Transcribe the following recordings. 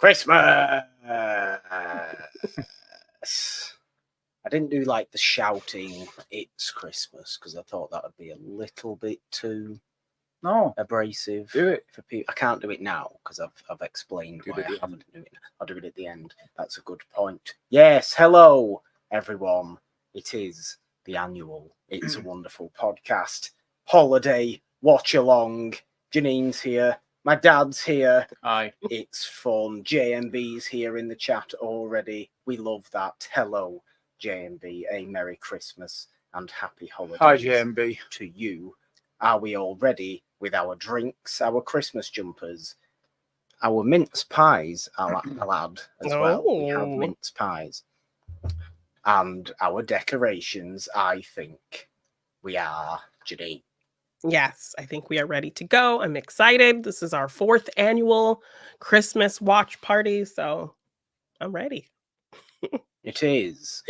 Christmas. I didn't do like the shouting "It's Christmas" because I thought that would be a little bit too abrasive. Do it for people. I can't do it now because I've explained why I haven't do it. I'll do it at the end. That's a good point. Yes, hello everyone. It is the annual It's a Wonderful Podcast holiday watch along. Janine's here. My dad's here. Hi. It's fun. JMB's here in the chat already. We love that. Hello, JMB. A Merry Christmas and Happy Holidays. Hi, JMB. To you. Are we all ready with our drinks, our Christmas jumpers, our mince pies? I'll add as well. We have mince pies. And our decorations, I think we are, Janine. Yes, I think we are ready to go. I'm excited. This is our 4th annual Christmas watch party, so I'm ready. It is.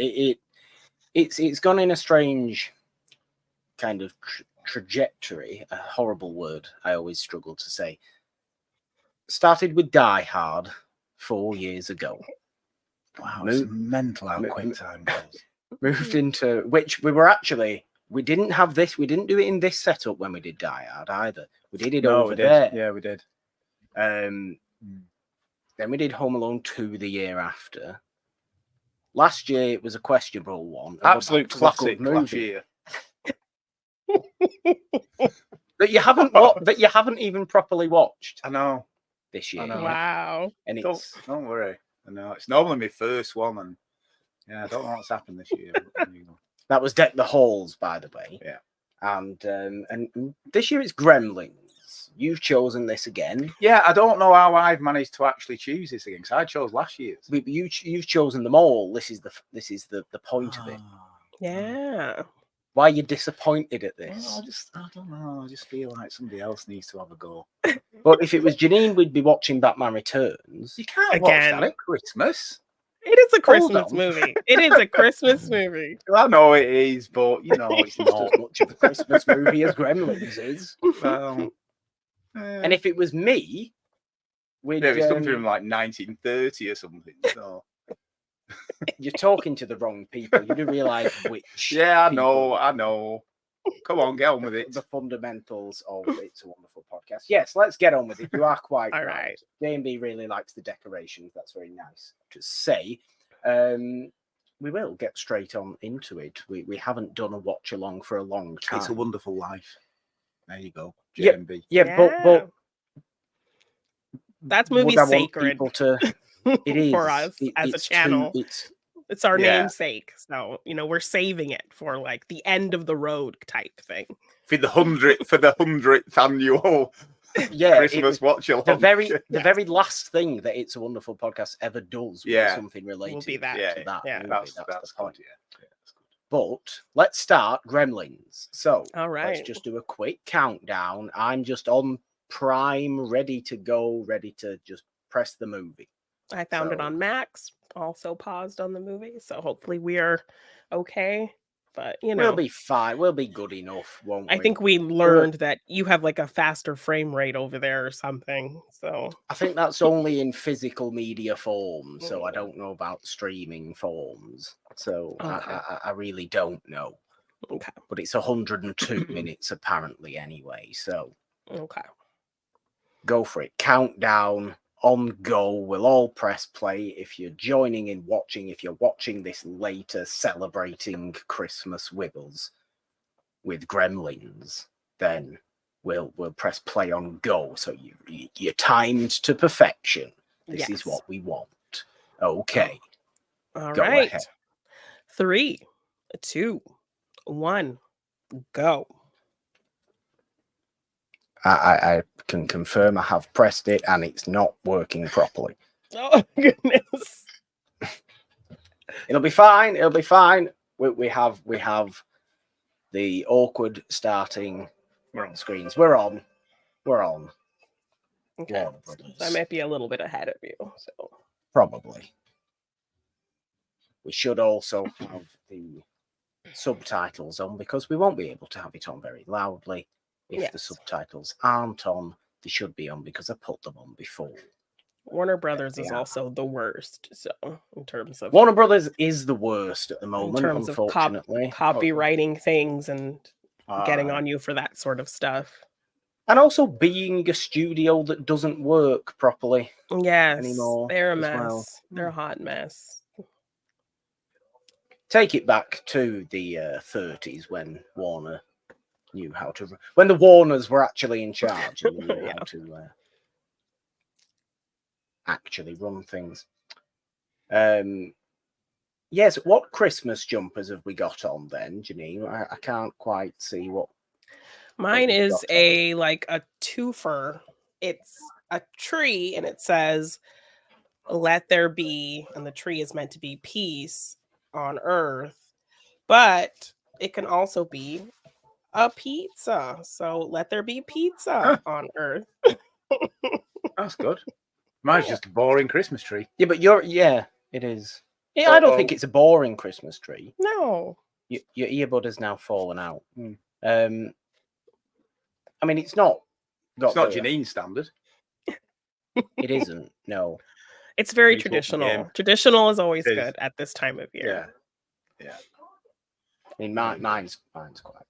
It's gone in a strange kind of trajectory. A horrible word I always struggle to say. Started with Die Hard 4 years ago. Wow, it's mental how quick time goes. Moved into which we were actually. We didn't have this. We didn't do it in this setup when we did Die Hard either. We did it over there. Yeah, we did. Then we did Home Alone 2 the year after. Last year it was a questionable one. Absolute classic last year. that you haven't even properly watched. I know. This year. I know. Wow. And don't worry. I know it's normally my first one, and I don't know what's happened this year. That was Deck the Halls, by the way. Yeah. And this year it's Gremlins. You've chosen this again. Yeah, I don't know how I've managed to actually choose this again because I chose last year's. But you've chosen them all. This is the point of it. Yeah. Why are you disappointed at this? Well, I don't know. I just feel like somebody else needs to have a go. But if it was Janine, we'd be watching Batman Returns. You can't watch that at Christmas. It is a Christmas movie. It is a Christmas movie. I know it is, but it's not as much of a Christmas movie as Gremlins is. And if it was me, it's something from like 1930 or something. So. You're talking to the wrong people. You do realise which. Yeah, I know. Come on, get on with it. The fundamentals of It's a Wonderful Podcast. Yes, let's get on with it. You are quite all right. JMB really likes the decorations. That's very nice to say. We will get straight on into it. We haven't done a watch along for a long time. It's a Wonderful Life. There you go, JMB. Yeah. But that's movie sacred. It is for us as a channel. It's our namesake, so we're saving it for like the end of the road type thing. For the 100th annual Christmas watch along. The very last thing that It's a Wonderful Podcast ever does with something related will be that. to that. Yeah. That's the point. Yeah, that's good. But let's start Gremlins. So all right, let's just do a quick countdown. I'm just on Prime, ready to go, ready to just press the movie. I found it on Max, also paused on the movie, so hopefully we are okay. But we'll be fine. We'll be good enough, won't we? I think we learned that you have like a faster frame rate over there or something. So I think that's only in physical media form. So I don't know about streaming forms. So okay. I really don't know. Okay, but it's 102 minutes apparently anyway. So okay, go for it. Countdown. On go, we'll all press play. If you're joining in watching, if you're watching this later, celebrating Christmas with us with Gremlins, then we'll press play on go. So you're timed to perfection. This is what we want. Okay. All right. Ahead. 3, 2, 1, go. I can confirm I have pressed it and it's not working properly. Oh, goodness. It'll be fine. It'll be fine. We have the awkward starting screens. We're on. Okay. So I might be a little bit ahead of you. So probably. We should also have the subtitles on because we won't be able to have it on very loudly. If the subtitles aren't on, they should be on because I put them on before. Warner Brothers is Yeah. also the worst. So in terms of Warner Brothers is the worst at the in moment, terms of unfortunately. copywriting things and getting Alright. on you for that sort of stuff. And also being a studio that doesn't work properly Yes, anymore. they're a as mess. well. They're a hot mess. Take it back to the 30s when Warner knew how to. When the Warners were actually in charge and knew how to actually run things. Yes, what Christmas jumpers have we got on then, Janine? I can't quite see what. Mine we've is got on. a twofer. It's a tree and it says, "Let there be," and the tree is meant to be peace on earth, but it can also be a pizza. So let there be pizza on earth. That's good. Mine's just a boring Christmas tree. Yeah, but it is. Yeah, I don't think it's a boring Christmas tree. No. Your earbud has now fallen out. Hmm. I mean, it's not. It's not Janine's standard. It isn't. No. It's very It's what the game- traditional. Traditional is always It is. good at this time of year. Yeah. I mean, mine's quite.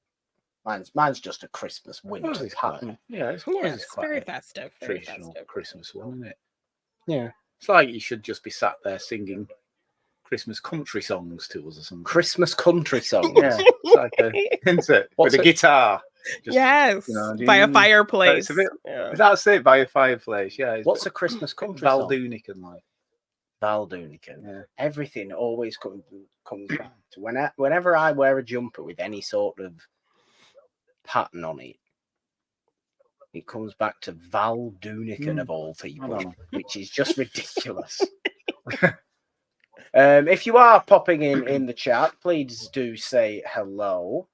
Mine's just a Christmas winter pattern. Yeah, it's Very quite a festive. Very traditional festive. Christmas one, isn't it? Yeah. It's like you should just be sat there singing Christmas country songs to us or something. Christmas country songs. Yeah, it's like isn't it? With a guitar. Just, Yes. By a fireplace. Yeah. That's it, by a fireplace. Yeah. What's a Christmas country Val song? Dunican like? Val Dunican. Yeah. Everything always comes back to whenever I wear a jumper with any sort of pattern on it. It comes back to Val Dunican of all people, which is just ridiculous. If you are popping in the chat, please do say hello.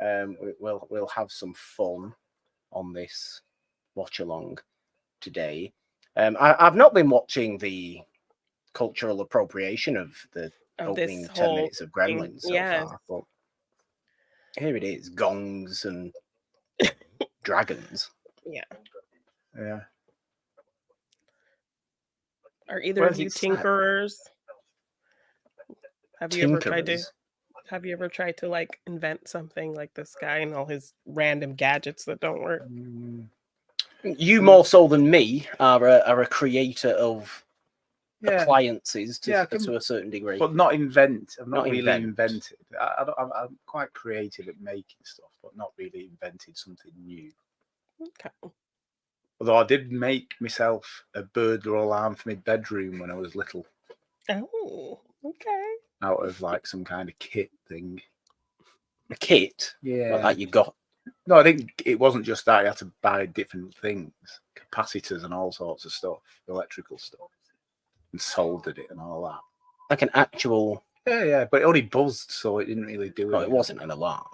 We'll have some fun on this watch along today. I've not been watching the cultural appropriation of the opening 10 minutes of Gremlins so far, but here it is: gongs and dragons. Yeah. Are either of you tinkerers? Have you ever tried to like invent something like this guy and all his random gadgets that don't work? You more so than me are a creator of appliances to a certain degree, but not invent. I've not really invented. I'm quite creative at making stuff, but not really invented something new. Okay. Although I did make myself a burglar alarm for my bedroom when I was little. Oh, okay. Out of like some kind of kit thing. A kit? Yeah. Like you got? No, I think it wasn't just that. You had to buy different things, capacitors and all sorts of stuff, electrical stuff, and soldered it and all that. Like an actual? Yeah, but it only buzzed, so it didn't really do it. No, it wasn't an alarm.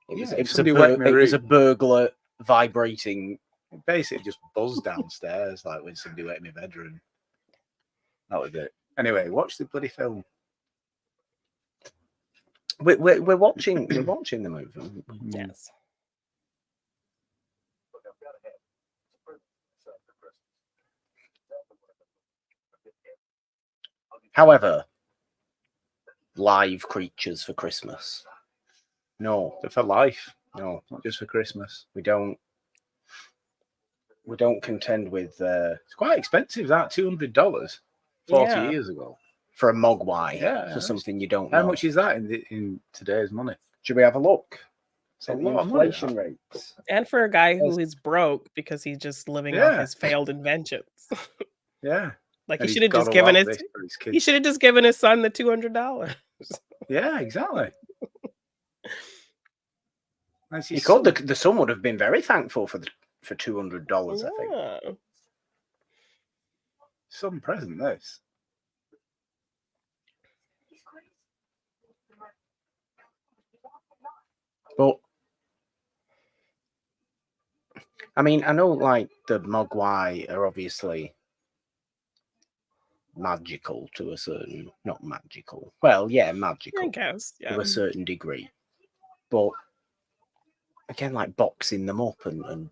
It was a burglar vibrating. It basically just buzzed downstairs, like when somebody went in my bedroom. That was it. Anyway, watch the bloody film. We're watching the movie. Yes. However, live creatures for Christmas. No, they're for life. No, not just for Christmas. We don't contend with. It's quite expensive. That $200 40 years ago for a mogwai. For something you don't know. How much is that in today's money? Should we have a look? It's a lot of inflation rates. And for a guy who is broke because he's just living off his failed inventions. Yeah. Like he should have just given his son the $200. Yeah, exactly. The son would have been very thankful for $200. I think. Some present this. But I mean, I know like the mogwai are obviously magical to a certain, not magical. Well, yeah, magical. I guess, to a certain degree. But again, like boxing them up and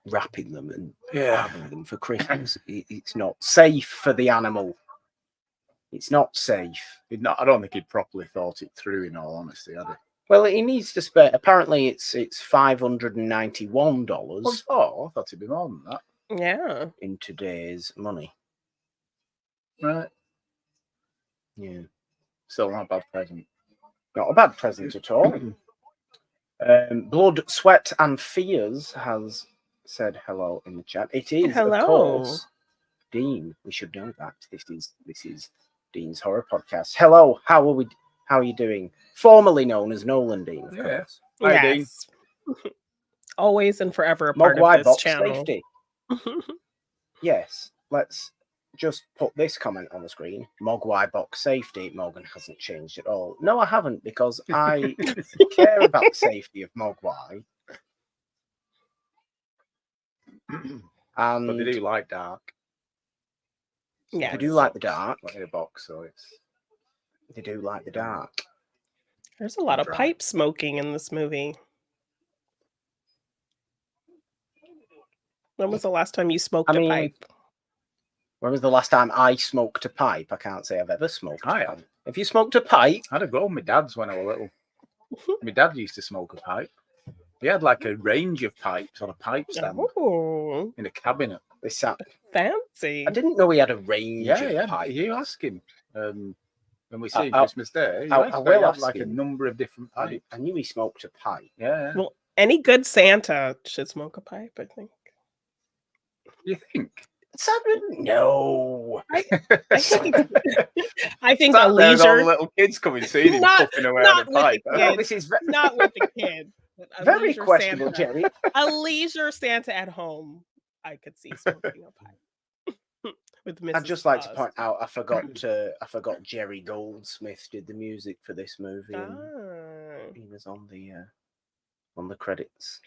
wrapping them and Yeah. having them for Christmas. It's not safe for the animal. It's not safe. I don't think he'd properly thought it through, in all honesty, had he? Well, he needs to spend. Apparently, it's $591 What's for? I thought it'd be more than that. Yeah. in today's money. Right. Yeah, Still not a bad present. not a bad present at all. Blood, Sweat, and Fears has said hello in the chat. It is, Hello. of course, Dean. We should know that this is Dean's horror podcast. Hello, how are you doing? Formerly known as Nolan Dean, of Yeah. course. Hi, Dean. Yes. Always and forever a part of Mogwai this box channel. safety. Yes, let's just put this comment on the screen. Mogwai box safety. Morgan hasn't changed at all. No, I haven't, because I care about the safety of Mogwai. And But they do like dark. Yes. they do like the dark. Like in a box, so it's. They do like the dark. There's a lot of Right. pipe smoking in this movie. When was the last time you smoked I a mean, pipe? When was the last time I smoked a pipe? I can't say I've ever smoked I a have. pipe. Have you smoked a pipe? I had a go with my dad's when I was little. My dad used to smoke a pipe. He had like a range of pipes on a pipe stand Oh, in a cabinet. This sat. fancy. I didn't know he had a range Yeah, of yeah. pipes. You ask him. When we see him I'll- Christmas Day, I will have ask like a him. number of different pipes. I knew he smoked a pipe. Yeah. Well, any good Santa should smoke a pipe, I think. You think? No. I think I think Sat a there with all the leisure, little kids coming seeing him Not- puffing away not on a with the pipe. kids. Well, this is not with the kid. But a very leisure questionable, Santa. Jerry. A leisure Santa at home, I could see smoking a pipe. With Mrs. I'd just like to Claus. point out I forgot Jerry Goldsmith did the music for this movie. And Ah. he was on the credits.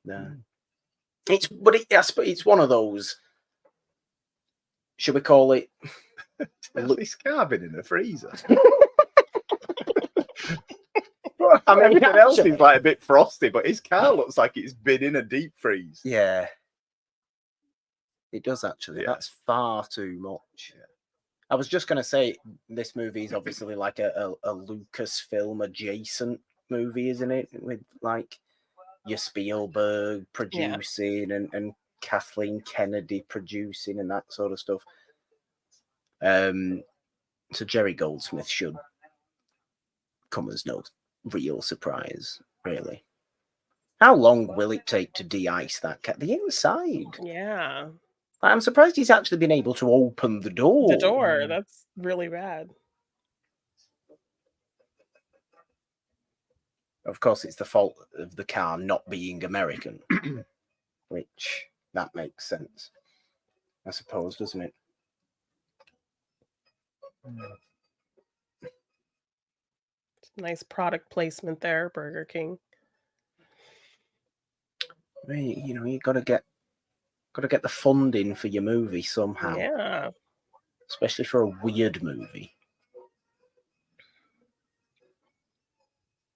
There. Mm. It's one of those. Should we call it? He's carving in the freezer. I mean, Everything else actually- is like a bit frosty, but his car looks like it's been in a deep freeze. Yeah, it does actually. Yeah. That's far too much. I was just going to say this movie is obviously like a Lucasfilm adjacent movie, isn't it? With like your Spielberg producing and Kathleen Kennedy producing and that sort of stuff. So Jerry Goldsmith should come as no real surprise, really. How long will it take to de-ice that cat? The inside. Yeah. I'm surprised he's actually been able to open the door. The door. That's really bad. Of course, it's the fault of the car not being American, which that makes sense, I suppose, doesn't it? Nice product placement there, Burger King. I mean, you got to get the funding for your movie somehow, Yeah. especially for a weird movie.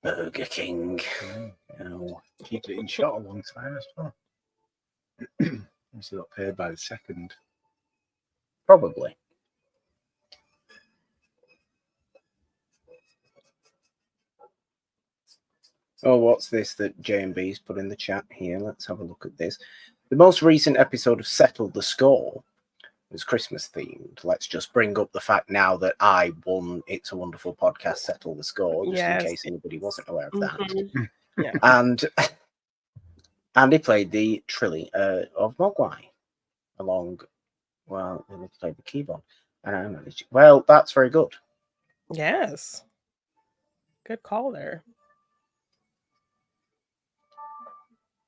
Burger King. Keep it in shot a long time as well. Obviously got paid by the second. Probably. Oh, what's this that J&B's put in the chat here? Let's have a look at this. The most recent episode of Settle the Score was Christmas themed. Let's just bring up the fact now that I won It's a Wonderful Podcast Settle the Score, just Yes. in case anybody wasn't aware of that. Mhm. Yeah. And Andy played the Trilly of Mogwai along, well, he played the keyboard. And I managed. Well, that's very good. Yes. Good call there.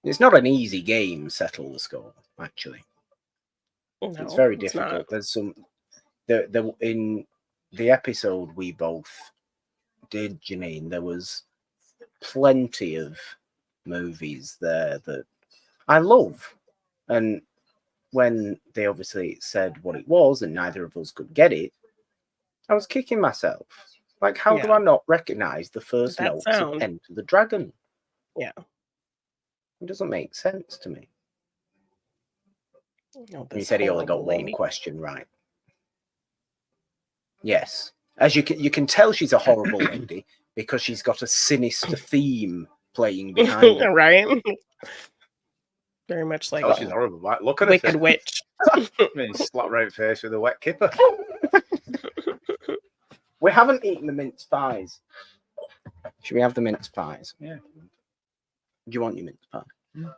It's not an easy game, Settle the Score, actually. No, It's very not. difficult. There's some in the episode we both did, Janine, there was plenty of movies there that I love. And when they obviously said what it was and neither of us could get it, I was kicking myself. Like, how do Yeah. I not recognize the first That notes sound. of Enter the Dragon? Yeah. It doesn't make sense to me. Oh, He this said he only got horrible one lady. question right. Yes. As you can tell she's a horrible lady because she's got a sinister theme playing behind her. Right? Very much like Oh, she's horrible. Right? Look at her. Wicked Witch. I mean, slap right in the face with a wet kipper. We haven't eaten the mince pies. Should we have the mince pies? Yeah. Do you want your mince pie? Mm.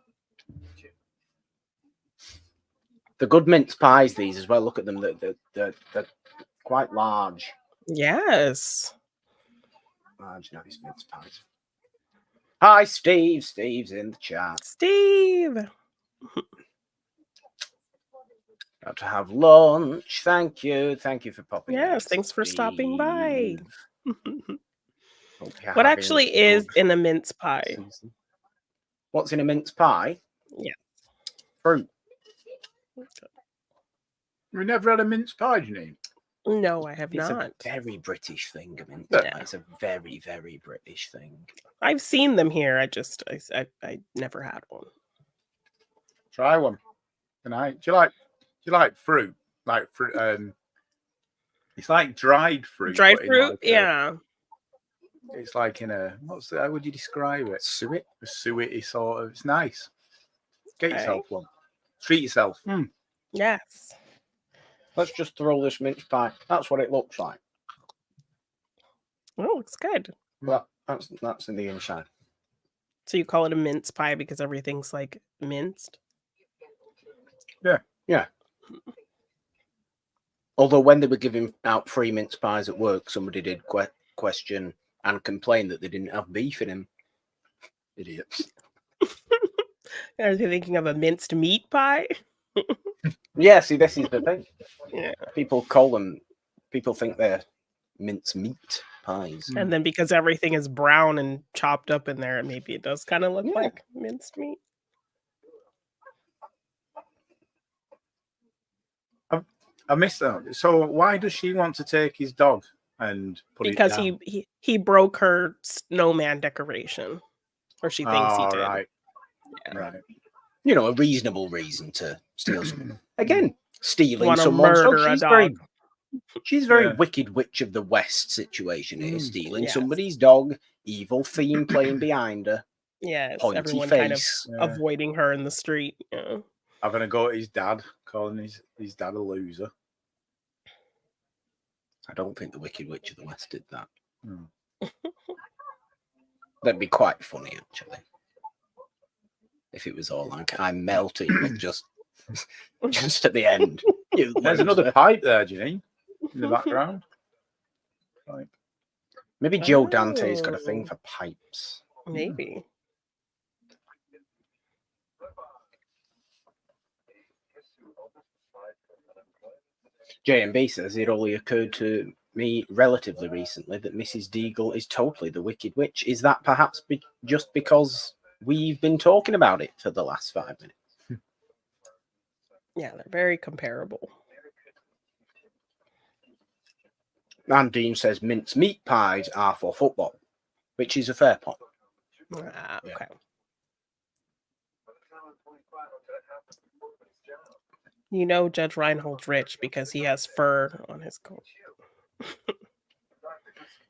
The good mince pies, these as well. Look at them. They're quite large. Yes. Large, nice mince pies. Hi, Steve. Steve's in the chat. Steve. Got to have lunch. Thank you. Thank you for popping in. Yes, thanks for stopping by. Steve. Hope you're What having actually a is good in a mince pie? season. What's in a mince pie? Yeah. Fruit. We never had a mince pie, Janine. No, I have It's not. a very British thing, a mince Yeah. pie. It's a very, very British thing. I've seen them here. I never had one. Try one tonight. Do you like fruit? Like fruit? It's like dried fruit. Dried but in fruit? like Yeah. it's like in a how would you describe it? Suet. A suety sort of. It's nice. Get Okay. yourself one. Treat yourself. Yes. Let's just throw this mince pie. That's what it looks like. Oh, looks good. Well, that's in the inside. So you call it a mince pie because everything's like minced? Yeah. Although when they were giving out free mince pies at work, somebody did question and complain that they didn't have beef in them. Idiots. Are they thinking of a minced meat pie? Yeah, see, this is the thing. Yeah. People think they're mince meat pies. And then because everything is brown and chopped up in there, maybe it does kind of look Yeah. like minced meat. I missed that. So why does she want to take his dog and put Because it down? he broke her snowman decoration. Or she thinks he did. Right. Yeah. Right. You know, a reasonable reason to steal something. Again, stealing Wanna someone's dog. murder a She's very Yeah. Wicked Witch of the West situation. It is stealing Yes. somebody's dog, evil theme playing behind her, Yes, pointy everyone face. kind of Yeah. avoiding her in the street. Yeah. Having a go at his dad, calling his dad a loser. I don't think the Wicked Witch of the West did that. Hmm. That'd be quite funny, actually. If it was all like I'm melting, but just at the end. You There's loser. another pipe there, Janine, in the background. Right. Maybe Joe Dante's got a thing Oh. for pipes. Maybe. JMB says it only occurred to me relatively recently that Mrs. Deagle is totally the Wicked Witch. Is that perhaps just because we've been talking about it for the last 5 minutes? Yeah, they're very comparable. And Dean says mince meat pies are for football, which is a fair point. Ah, Yeah. okay. You know Judge Reinhold's rich because he has fur on his coat.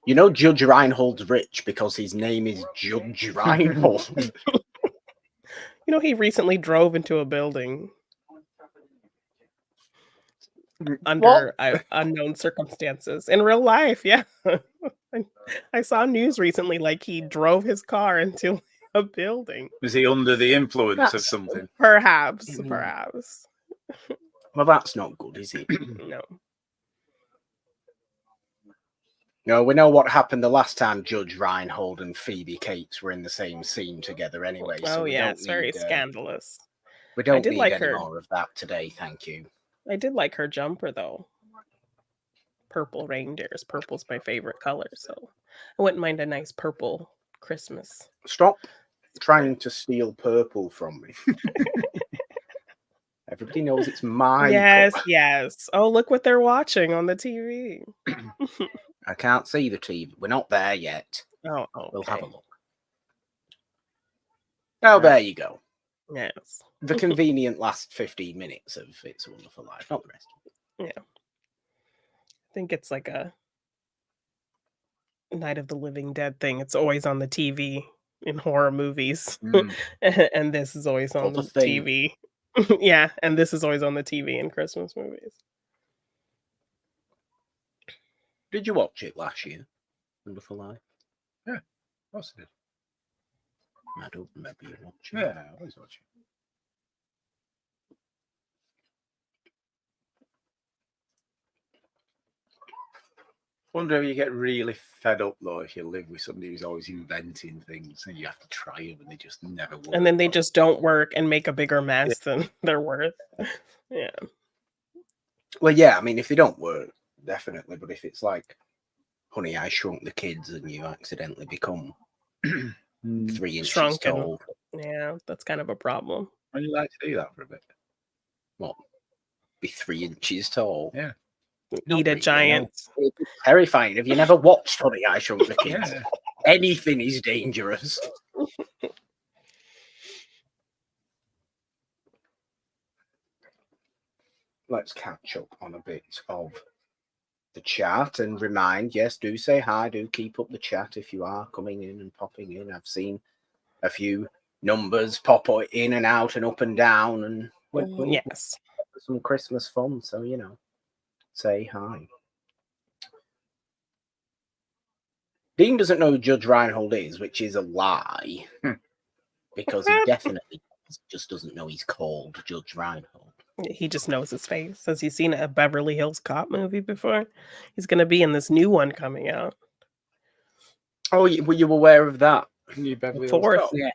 You know Judge Reinhold's rich because his name is Judge Reinhold. You know, he recently drove into a building under unknown circumstances in real life. Yeah. I saw news recently, like he drove his car into a building. Was he under the influence of That's- something? Perhaps. Mm. Perhaps. Well, that's not good, is it? No. No, we know what happened the last time Judge Reinhold and Phoebe Cates were in the same scene together anyway. So Oh, we yeah. don't It's very need, scandalous. We don't did need like any her. more of that today, thank you. I did like her jumper, though. Purple reindeers. Purple's my favorite color, so I wouldn't mind a nice purple Christmas. Stop trying to steal purple from me. Everybody knows it's my Yes, colour. yes. Oh, look what they're watching on the TV. I can't see the TV. We're not there yet. Oh, We'll have a okay. look. Oh, Right. there you go. Yes. The convenient last 15 minutes of It's a Wonderful Life, not the rest. Yeah. I think it's like a Night of the Living Dead thing. It's always on the TV in horror movies. And this is always on the TV. Yeah, and this is always on the TV in Christmas movies. Did you watch it last year? Wonderful Life? Yeah, of course I did. I don't remember you watching. Yeah, I always watch it. Wonder if you get really fed up though if you live with somebody who's always inventing things and you have to try them and they just never work. And then they just don't work and make a bigger mess than they're worth. Yeah. Well, yeah, I mean, if they don't work, definitely. But if it's like Honey, I Shrunk the Kids and you accidentally become 3 inches Shrunken. tall. Yeah, that's kind of a problem. Would you like to do that for a bit? What? Be 3 inches tall? Yeah. Eat a giant. It's terrifying. Have you never watched Honey, I Shrunk the Kids? Yeah. Anything is dangerous. Let's catch up on a bit of the chat and remind, yes, do say hi, do keep up the chat if you are coming in and popping in. I've seen a few numbers pop in and out and up and down, and Yes, some Christmas fun, so you know, say hi. Dean doesn't know who Judge Reinhold is, which is a lie, because he definitely just doesn't know he's called Judge Reinhold. he just knows his face. Has he seen a Beverly Hills Cop movie before? He's going to be in this new one coming out. Oh, were you aware of that? You Beverly Fourth. Hills Cop?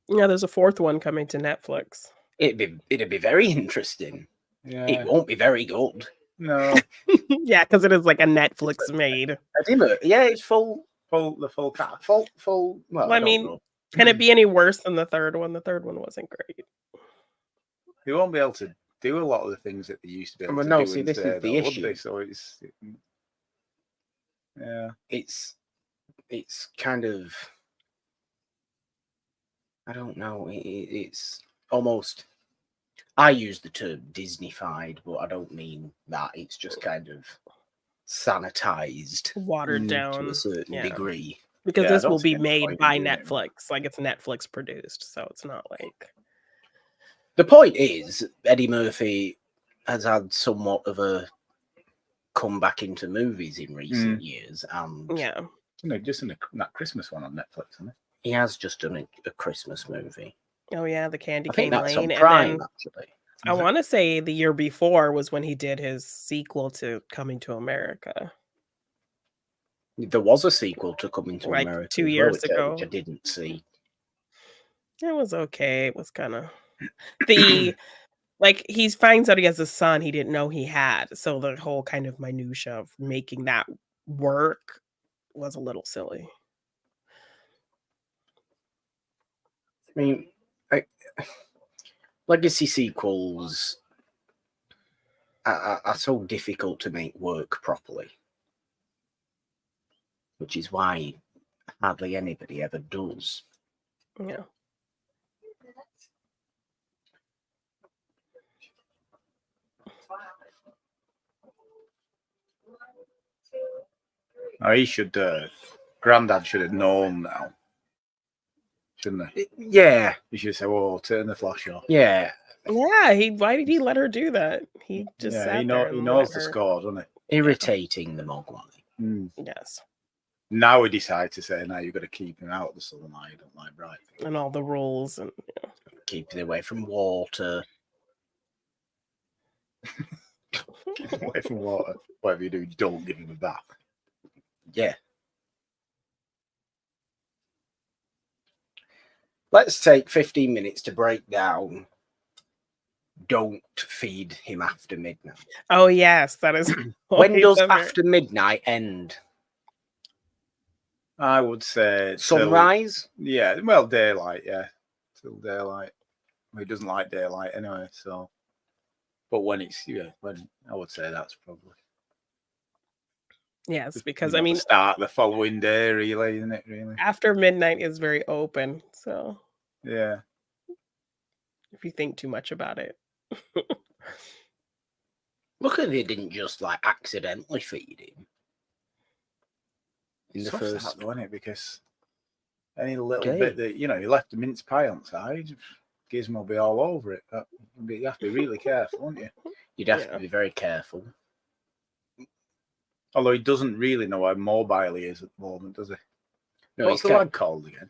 Yeah, there's a 4th one coming to Netflix. It'd be very interesting. Yeah. It won't be very good. No. Yeah, because it is like a Netflix made. Yeah, it's full cast. Full. Well, I mean, know. Can it be any worse than the 3rd one? The 3rd one wasn't great. They won't be able to do a lot of the things that they used to be able to no, do. see, this is the issue. So it's kind of, I don't know. It's almost. I use the term Disney-fied, but I don't mean that. It's just kind of sanitized, watered down to a certain degree. Because this will be made by Netflix. Like, it's Netflix produced, so it's not like. The point is, Eddie Murphy has had somewhat of a comeback into movies in recent years, and just in that Christmas one on Netflix, isn't it? He has just done a Christmas movie. Oh yeah, the Candy Cane Lane. That's on Prime, actually. I want to say the year before was when he did his sequel to Coming to America. There was a sequel to Coming to America 2 years ago, which I didn't see. It was okay. It was kind of like he finds out he has a son he didn't know he had, so the whole kind of minutia of making that work was a little silly. I mean, legacy sequels are so difficult to make work properly, which is why hardly anybody ever does. Yeah. Oh, he should. Grandad should have known now, shouldn't he? Yeah. He should say, "Oh, turn the flash off." Yeah. Yeah. Why did he let her do that? He just he knows the score, doesn't he? Irritating the Mogwai. Yes. Now we decide to say, "Now you've got to keep him out of the sunlight. You don't like bright things." And all the rules and keep it away from water. Keep him away from water. Whatever you do, don't give him a bath. Yeah. Let's take 15 minutes to break down Don't Feed Him After Midnight. Oh, yes. That is. When does After Midnight end? I would say sunrise. Well, daylight. Yeah, till daylight. Well, he doesn't like daylight anyway. So, but when it's when I would say that's probably. Yes, because I mean, start the following day, really, isn't it? Really, after midnight is very open. So yeah, if you think too much about it. Look at they didn't just like accidentally feed him. In the Tough first that, though, isn't it? Because any little day. bit that, you left a mince pie on side, Gizmo will be all over it. You have to be really careful, won't you? You'd have to be very careful. Although he doesn't really know how mobile he is at the moment, does he? No, What's the lad called again?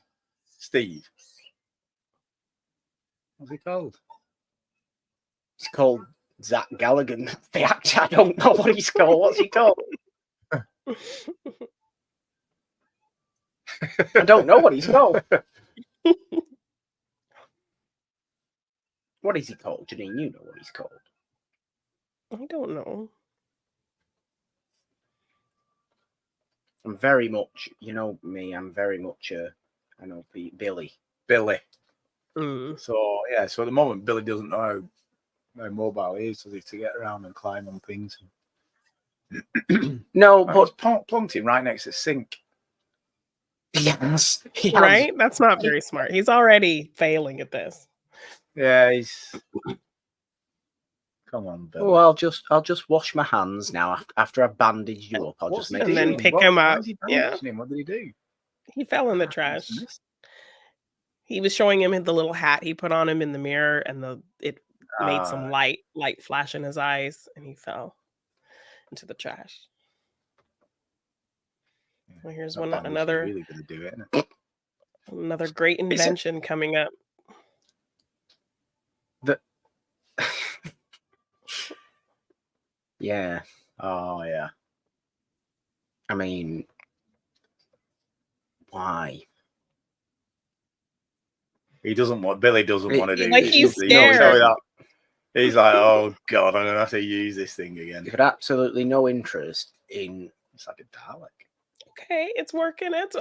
Steve. What's he called? He's called Zach Gallagher. The actor, I don't know what he's called. What's he called? I don't know what he's called. What is he called, Janine? You know what he's called. I don't know. I'm very much, you know me, I'm very much I know Billy. Billy. Mm. So, yeah, so at the moment, Billy doesn't know how mobile he is, does he, to get around and climb on things. No, but plunked him right next to the sink. Yes. Right? That's not very smart. He's already failing at this. Yeah, he's... Come on, Billy. Oh, I'll just wash my hands now after I've bandaged you up. I'll just make and then sure. pick him up. Yeah. What did he do? He fell in the trash. He was showing him the little hat he put on him in the mirror, and it made some light flash in his eyes, and he fell into the trash. Well, here's another really gonna do it, isn't it? Another great invention coming up. Yeah. Oh, yeah. I mean, why? Billy doesn't want to do like this. He's scared. He's like, oh God, I'm gonna have to use this thing again. You've got absolutely no interest in. It's like a Dalek. Okay, it's working. It's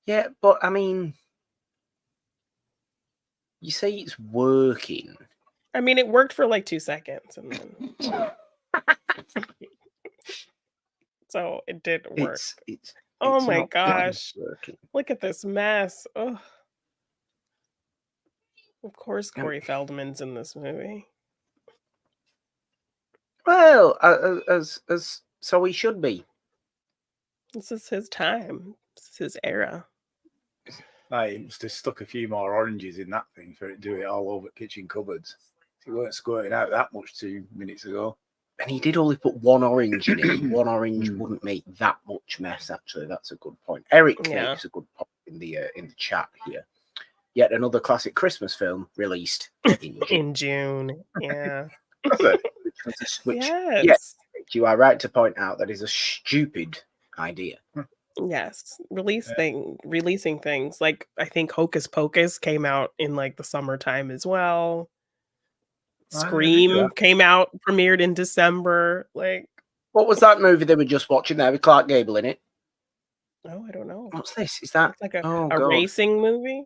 Yeah, but I mean, you say it's working. I mean, it worked for like 2 seconds, and then so it did work. Oh my gosh! Look at this mess. Oh. Of course, Corey Feldman's in this movie. Well, as so he should be. This is his time. This is his era. He must have stuck a few more oranges in that thing for it to do it all over kitchen cupboards. He weren't squirting out that much 2 minutes ago. And he did only put one orange in it. One orange wouldn't make that much mess. Actually, that's a good point. Eric makes a good point in the chat here. Yet another classic Christmas film released in June. Yeah. Which, yes. Yes, you are right to point out that is a stupid idea. Yes, releasing things like I think Hocus Pocus came out in like the summertime as well. Scream came out, premiered in December. Like, what was that movie they were just watching there with Clark Gable in it? Oh, I don't know. What's this? Is that like a racing movie?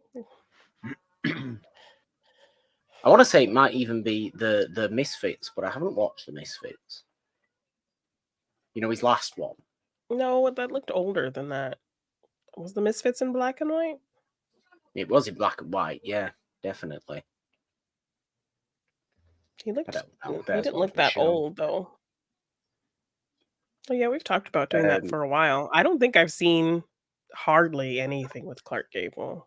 I want to say it might even be the Misfits, but I haven't watched the Misfits. You know, his last one. No, that looked older than that. Was the Misfits in black and white? It was in black and white, yeah, definitely. He didn't look that old though. Oh yeah, we've talked about doing that for a while. I don't think I've seen hardly anything with Clark Gable.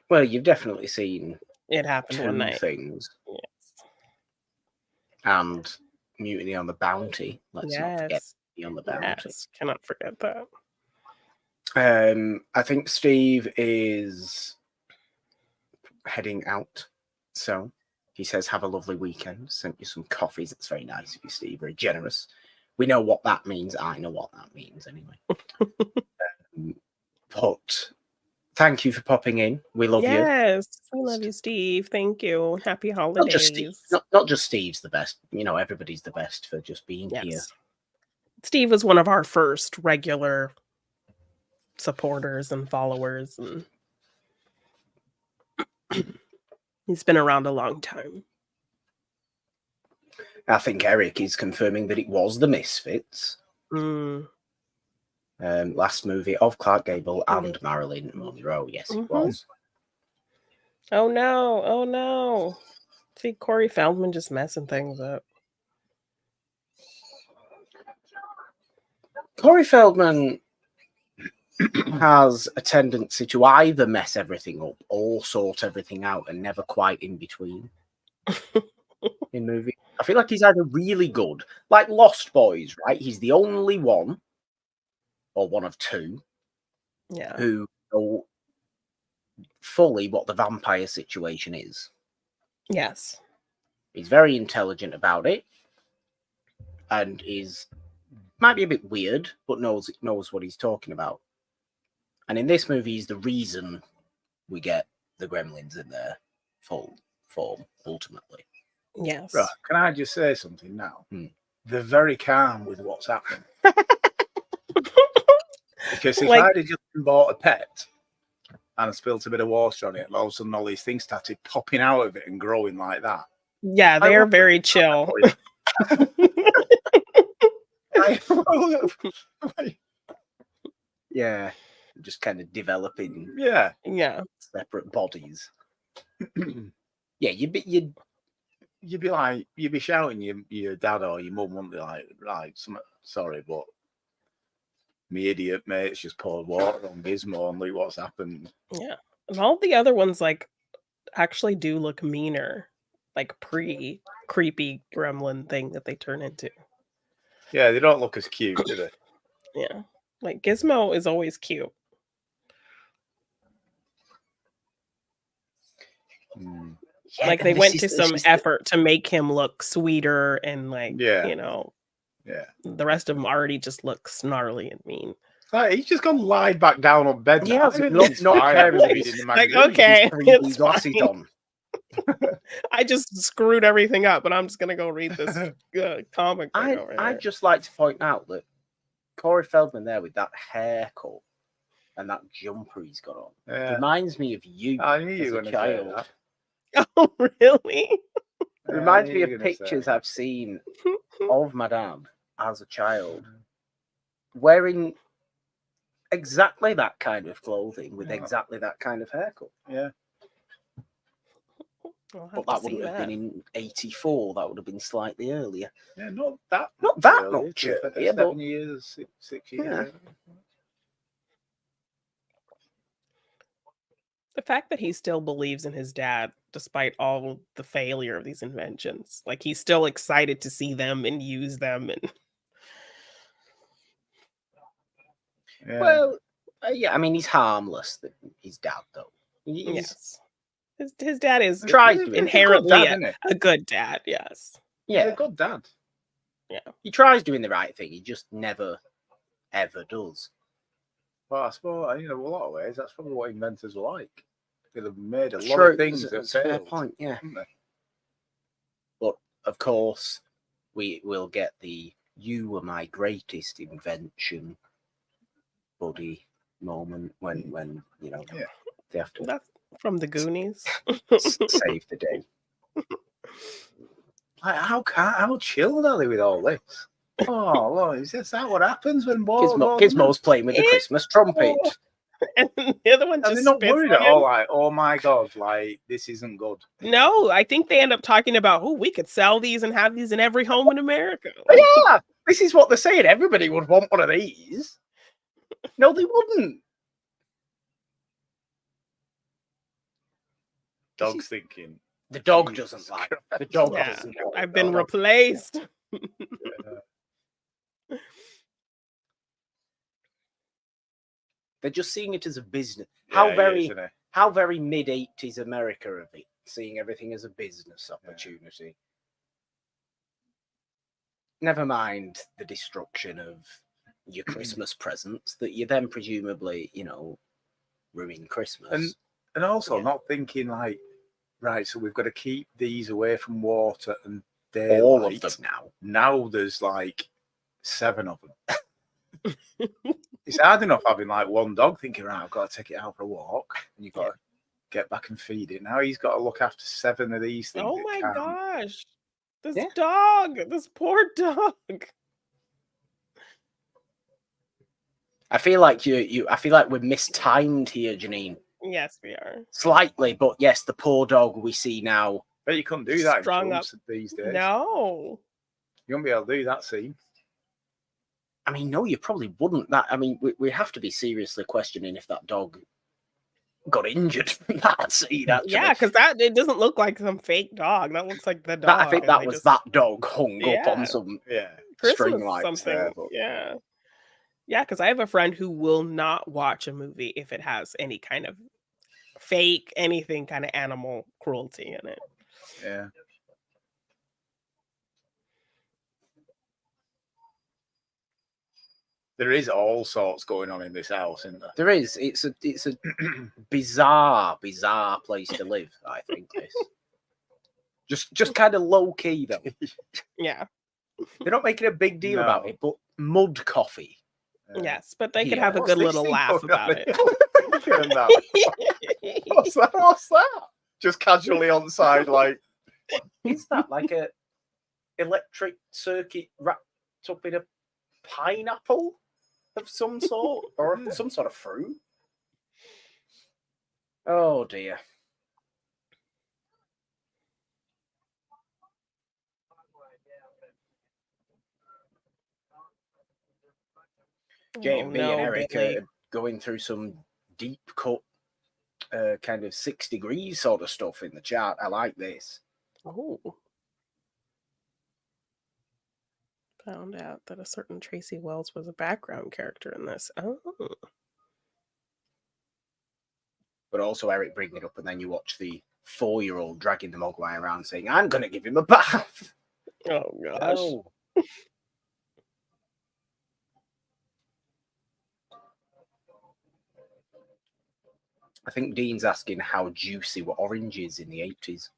Well, you've definitely seen It Happened One Night things. Yes. And Mutiny on the Bounty. Let's not forget Mutiny on the Bounty. Yes, cannot forget that. I think Steve is heading out. So he says, have a lovely weekend. Sent you some coffees. It's very nice of you, Steve. Very generous. We know what that means. I know what that means anyway. But thank you for popping in. We love you. Yes, we love you, Steve. Thank you. Happy holidays. Not just Steve's the best. You know, everybody's the best for just being here. Steve was one of our first regular supporters and followers, and he's been around a long time. I think Eric is confirming that it was the Misfits. Last movie of Clark Gable and Marilyn Monroe. Yes, it was. Oh no! Oh no! See, Corey Feldman just messing things up. Corey Feldman has a tendency to either mess everything up or sort everything out, and never quite in between. In movies, I feel like he's either really good, like Lost Boys, right? He's the only one, or one of two, Yeah. who know fully what the vampire situation is. Yes. He's very intelligent about it, and might be a bit weird, but knows what he's talking about. And in this movie, he's the reason we get the Gremlins in their full form, ultimately. Yes. Right, can I just say something now? Hmm. They're very calm with what's happening. Because if Like- I'd have just bought a pet and I spilt a bit of water on it, and all of a sudden all these things started popping out of it and growing like that. Yeah, I they're wonder- very chill. Yeah, just kind of developing Yeah. Yeah. separate bodies. Yeah, you'd be shouting your dad or your mum, wouldn't you? Like, right, sorry, but me idiot mate's just poured water on Gizmo and look what's happened. Yeah. And all the other ones like actually do look meaner. Like pre-creepy gremlin thing that they turn into. Yeah, they don't look as cute, do they? Yeah. Like Gizmo is always cute. Yeah, Like and they this went is- to this some is- effort to make him look sweeter and like, Yeah. you know, Yeah. the rest of them already just look snarly and mean. Like, he's just gone lied back down on bed. Yeah, now. not- It's not fine, caring. I'm reading the Like, magazine. okay. 3D It's glasses fine. on. I just screwed everything up, but I'm just gonna go read this comic thing over I'd here. just like to point out that Corey Feldman there with that haircut and that jumper he's got on Yeah. reminds me of you I knew you as were a going to say child. that. Oh, really? It Yeah, reminds I me knew of you were gonna say pictures that. I've seen of my dad as a child wearing exactly that kind of clothing with Yeah. exactly that kind of haircut. Yeah. I'll have But to that see wouldn't have been in 84. That would have been slightly earlier. Yeah, not that much earlier, earlier, 7 but- years, 6 years. Yeah. The fact that he still believes in his dad despite all the failure of these inventions. Like he's still excited to see them and use them and Yeah. Well, yeah, I mean, he's harmless. His dad, though. He's, yes. His dad is tries He's to a be inherently good dad, isn't he? a good dad, yes. He's Yeah, a good dad. he tries doing the right thing. He just never, ever does. Well, I suppose, in a lot of ways, that's probably what inventors were like. They'd have made a lot True, of things that that's a fair failed. point, yeah. Haven't they? But, of course, we will get the "you were my greatest invention" buddy moment when you know, Yeah. they have to That's from the Goonies. save the day. Like, how chilled are they with all this? Oh, well, is that what happens when balls Gizmo's playing with the Yeah. Christmas trumpet. And the other one Are just they not spits worried on at all? him. Like, oh my god, like this isn't good. No, I think they end up talking about, oh, we could sell these and have these in every home in America. Yeah, this is what they're saying. Everybody would want one of these. No, they wouldn't. Dog's thinking. The dog Jesus doesn't like. Christ. The dog Yeah, doesn't like. I've been No. replaced. They're just seeing it as a business. Yeah, How he very is, isn't he? how very mid-80s America of it, seeing everything as a business opportunity. Never mind the destruction of your Christmas presents that you then presumably, ruin Christmas. And also Yeah. not thinking like, right, so we've got to keep these away from water and daylight. all of them now. Now there's like 7 of them. It's hard enough having like one dog thinking, right, I've got to take it out for a walk, and you've got to get back and feed it. Now he's got to look after 7 of these things. Oh that my can't- gosh. This Yeah. dog, this poor dog. I feel like I feel like we're mistimed here, Janine. Yes, we are. Slightly, but yes, the poor dog we see now. But you couldn't do that in Strung films these days. No. You won't be able to do that scene. I mean, no, you probably wouldn't. That I mean, we have to be seriously questioning if that dog got injured from that scene. Actually, Yeah, because it doesn't look like some fake dog. That looks like the dog. I think that was that dog hung up on some Christmas string lights something. there. But... Yeah, because I have a friend who will not watch a movie if it has any kind of fake, anything kind of animal cruelty in it. Yeah. There is all sorts going on in this house, isn't there? There is. It's a bizarre place to live. I think this. Just kind of low key though. Yeah. They're not making a big deal about it, but mud coffee. Yes, but they could have a good little laugh about it. What's that? Just casually on the side, like. Is that like a electric circuit wrapped up in a pineapple of some sort, or some sort of fruit? Oh dear. Jamie and Eric are going through some deep cut kind of 6 degrees sort of stuff in the chat. I like this. Oh. Found out that a certain Tracy Wells was a background character in this. Oh. But also Eric bringing it up, and then you watch the 4-year-old dragging the Mogwai around saying, I'm going to give him a bath. Oh, gosh. Oh. I think Dean's asking how juicy were oranges in the 80s.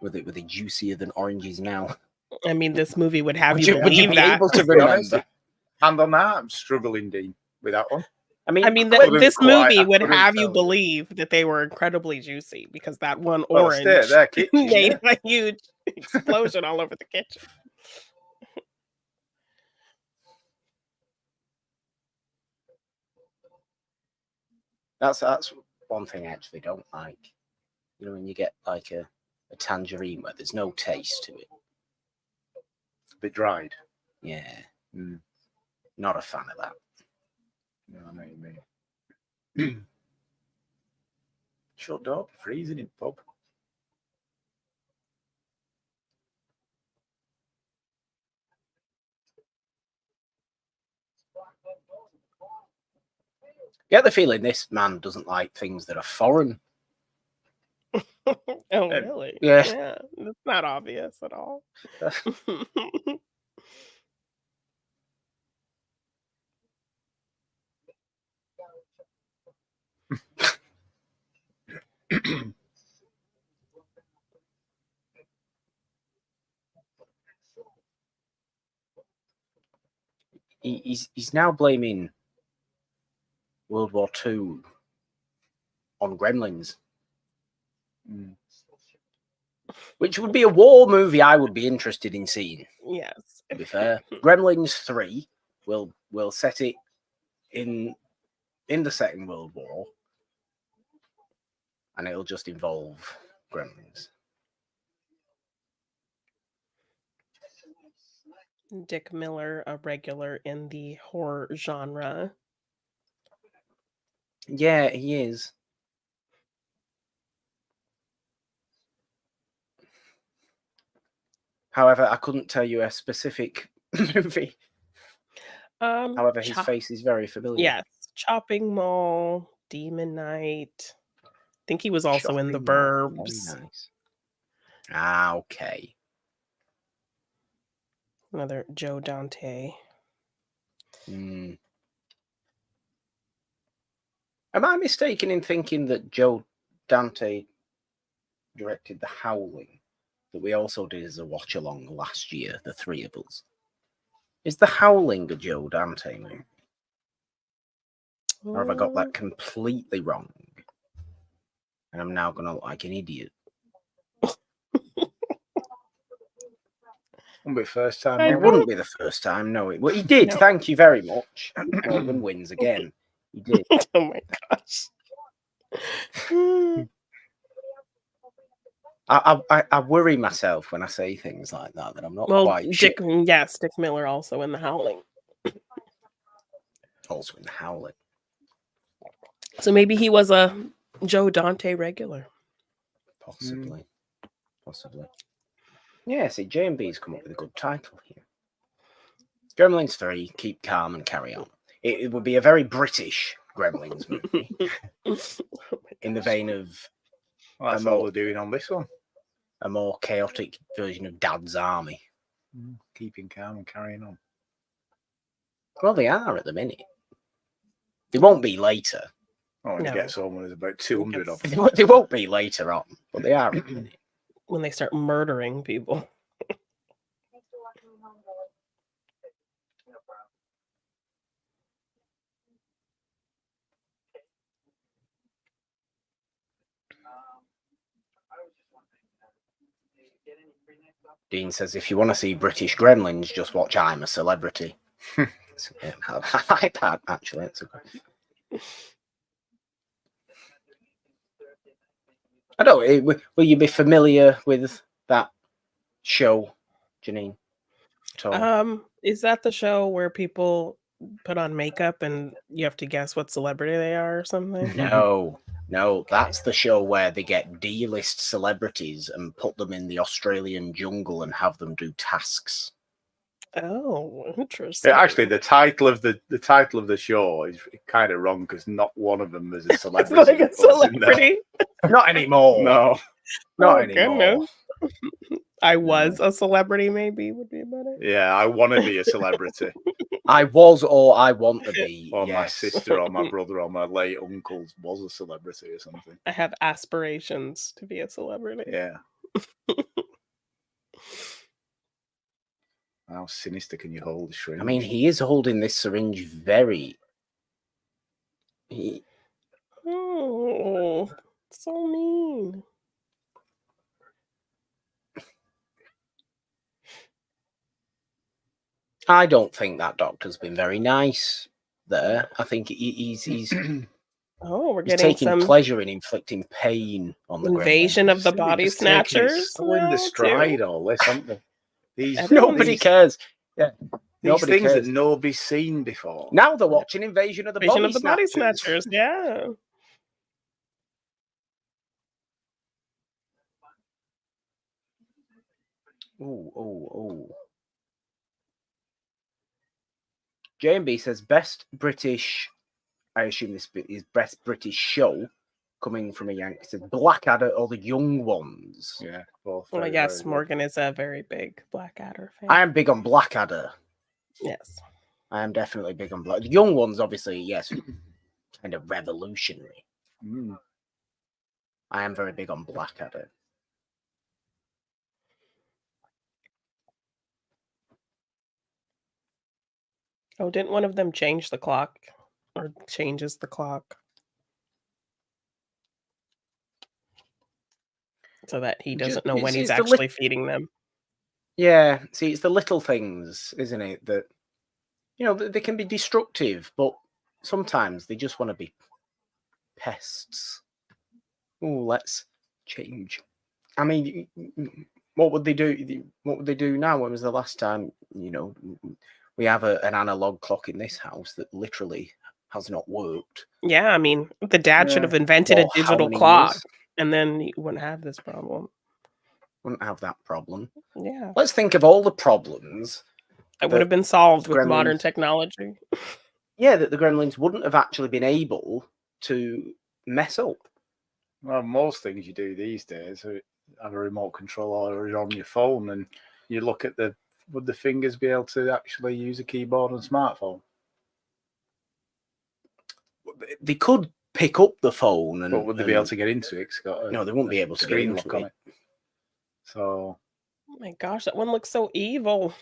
Were they juicier than oranges now? I mean, this movie would have you would you believe be that. able to remember? Hand on that, I'm struggling, Dean, with that one. I mean, this movie would have you believe that they were incredibly juicy because that one orange made a huge explosion all over the kitchen. That's one thing I actually don't like. You know, when you get like a tangerine where there's no taste to it. A bit dried. Yeah. Not a fan of that. No, I know what you mean. Shut up, freezing in pub. Get the feeling this man doesn't like things that are foreign. Oh, really? Yeah. That's not obvious at all. He's now blaming World War II on Gremlins. Which would be a war movie I would be interested in seeing. Yes. To be fair. Gremlins 3 will set it in the Second World War. And it'll just involve Gremlins. Dick Miller, a regular in the horror genre. Yeah, he is. However, I couldn't tell you a specific movie. However, his face is very familiar. Yes. Chopping Mall, Demon Knight. I think he was also in The Burbs. Very nice. Ah, okay. Another Joe Dante. Am I mistaken in thinking that Joe Dante directed The Howling that we also did as a watch along last year, the three of us? Is The Howling a Joe Dante movie? Or have I got that completely wrong? And I'm now going to look like an idiot. Wouldn't be the first time. I It will know. wouldn't be the first time, no. Well, he did. No. Thank you very much. Morgan wins again. He did. Oh my gosh. I worry myself when I say things like that I'm not Well, quite sure. Dick Miller also in The Howling. Also in the Howling. So maybe he was a Joe Dante regular. Possibly. Possibly. Yeah, see, J&B's come up with a good title here. Gremlins 3, Keep Calm and Carry On. It would be a very British Gremlins movie. In the vein of Well, that's all they're doing on this one. a more chaotic version of Dad's Army. Keeping calm and carrying on. Well, they are at the minute. They won't be later. Oh, when No. you get someone, there's about 200 of them. They won't be later on, but they are at the minute. When they start murdering people. Dean says, if you want to see British Gremlins, just watch I'm a Celebrity. iPad, actually. That's okay. I don't. Will you be familiar with that show, Janine? At all? Is that the show where people put on makeup and you have to guess what celebrity they are or something? No, that's the show where they get D-list celebrities and put them in the Australian jungle and have them do tasks. Oh, interesting. Yeah, actually, the title of the show is kind of wrong because not one of them is a It's celebrity. like a celebrity. Not anymore. No. Not Oh, anymore. goodness. I was a celebrity, maybe would be better. Yeah, I want to be a celebrity. I was or I want to be. Or my yes. sister or my brother or my late uncle was a celebrity or something. I have aspirations to be a celebrity. Yeah. How sinister can you hold a syringe? I mean, he is holding this syringe very. Oh, so mean. I don't think that doctor's been very nice there. I think he's Oh, we're he's getting taking some pleasure in inflicting pain on the invasion of the They're body just taking it snatchers. so in now, the too. stride, all this, haven't they? These, Nobody these, cares. Yeah, these nobody things cares. that nobody's seen before. Now they're watching Invasion of the Invasion Body of the body Snatchers. snatchers. Yeah. Oh. J&B says best British. I assume this is best British show coming from a Yankee. Says Blackadder or the Young Ones. Yeah, both. Well, very, yes, very good. Morgan is a very big Blackadder fan. I am big on Blackadder. Yes. I am definitely big on Black. The Young Ones, obviously, yes, kind of revolutionary. I am very big on Blackadder. Oh, didn't one of them change the clock? Or changes the clock? So that he doesn't know when he's actually feeding them. Yeah, see, it's the little things, isn't it? That, you know, they can be destructive, but sometimes they just want to be pests. Oh, let's change. I mean, what would they do? What would they do now? When was the last time, you know, we have an analog clock in this house that literally has not worked? Yeah, I mean, the dad should have invented a For how digital many clock, years? and then you wouldn't have this problem. Wouldn't have that problem. Yeah. Let's think of all the problems That would have been solved with modern Gremlins- technology. Yeah, that the Gremlins wouldn't have actually been able to mess up. Well, most things you do these days have a remote control or on your phone, and you look at would the fingers be able to actually use a keyboard on a smartphone? They could pick up the phone, and But would they be able to get into it? It's got No, they wouldn't be able to get screen into lock on it. it. So, Oh my gosh, that one looks so evil.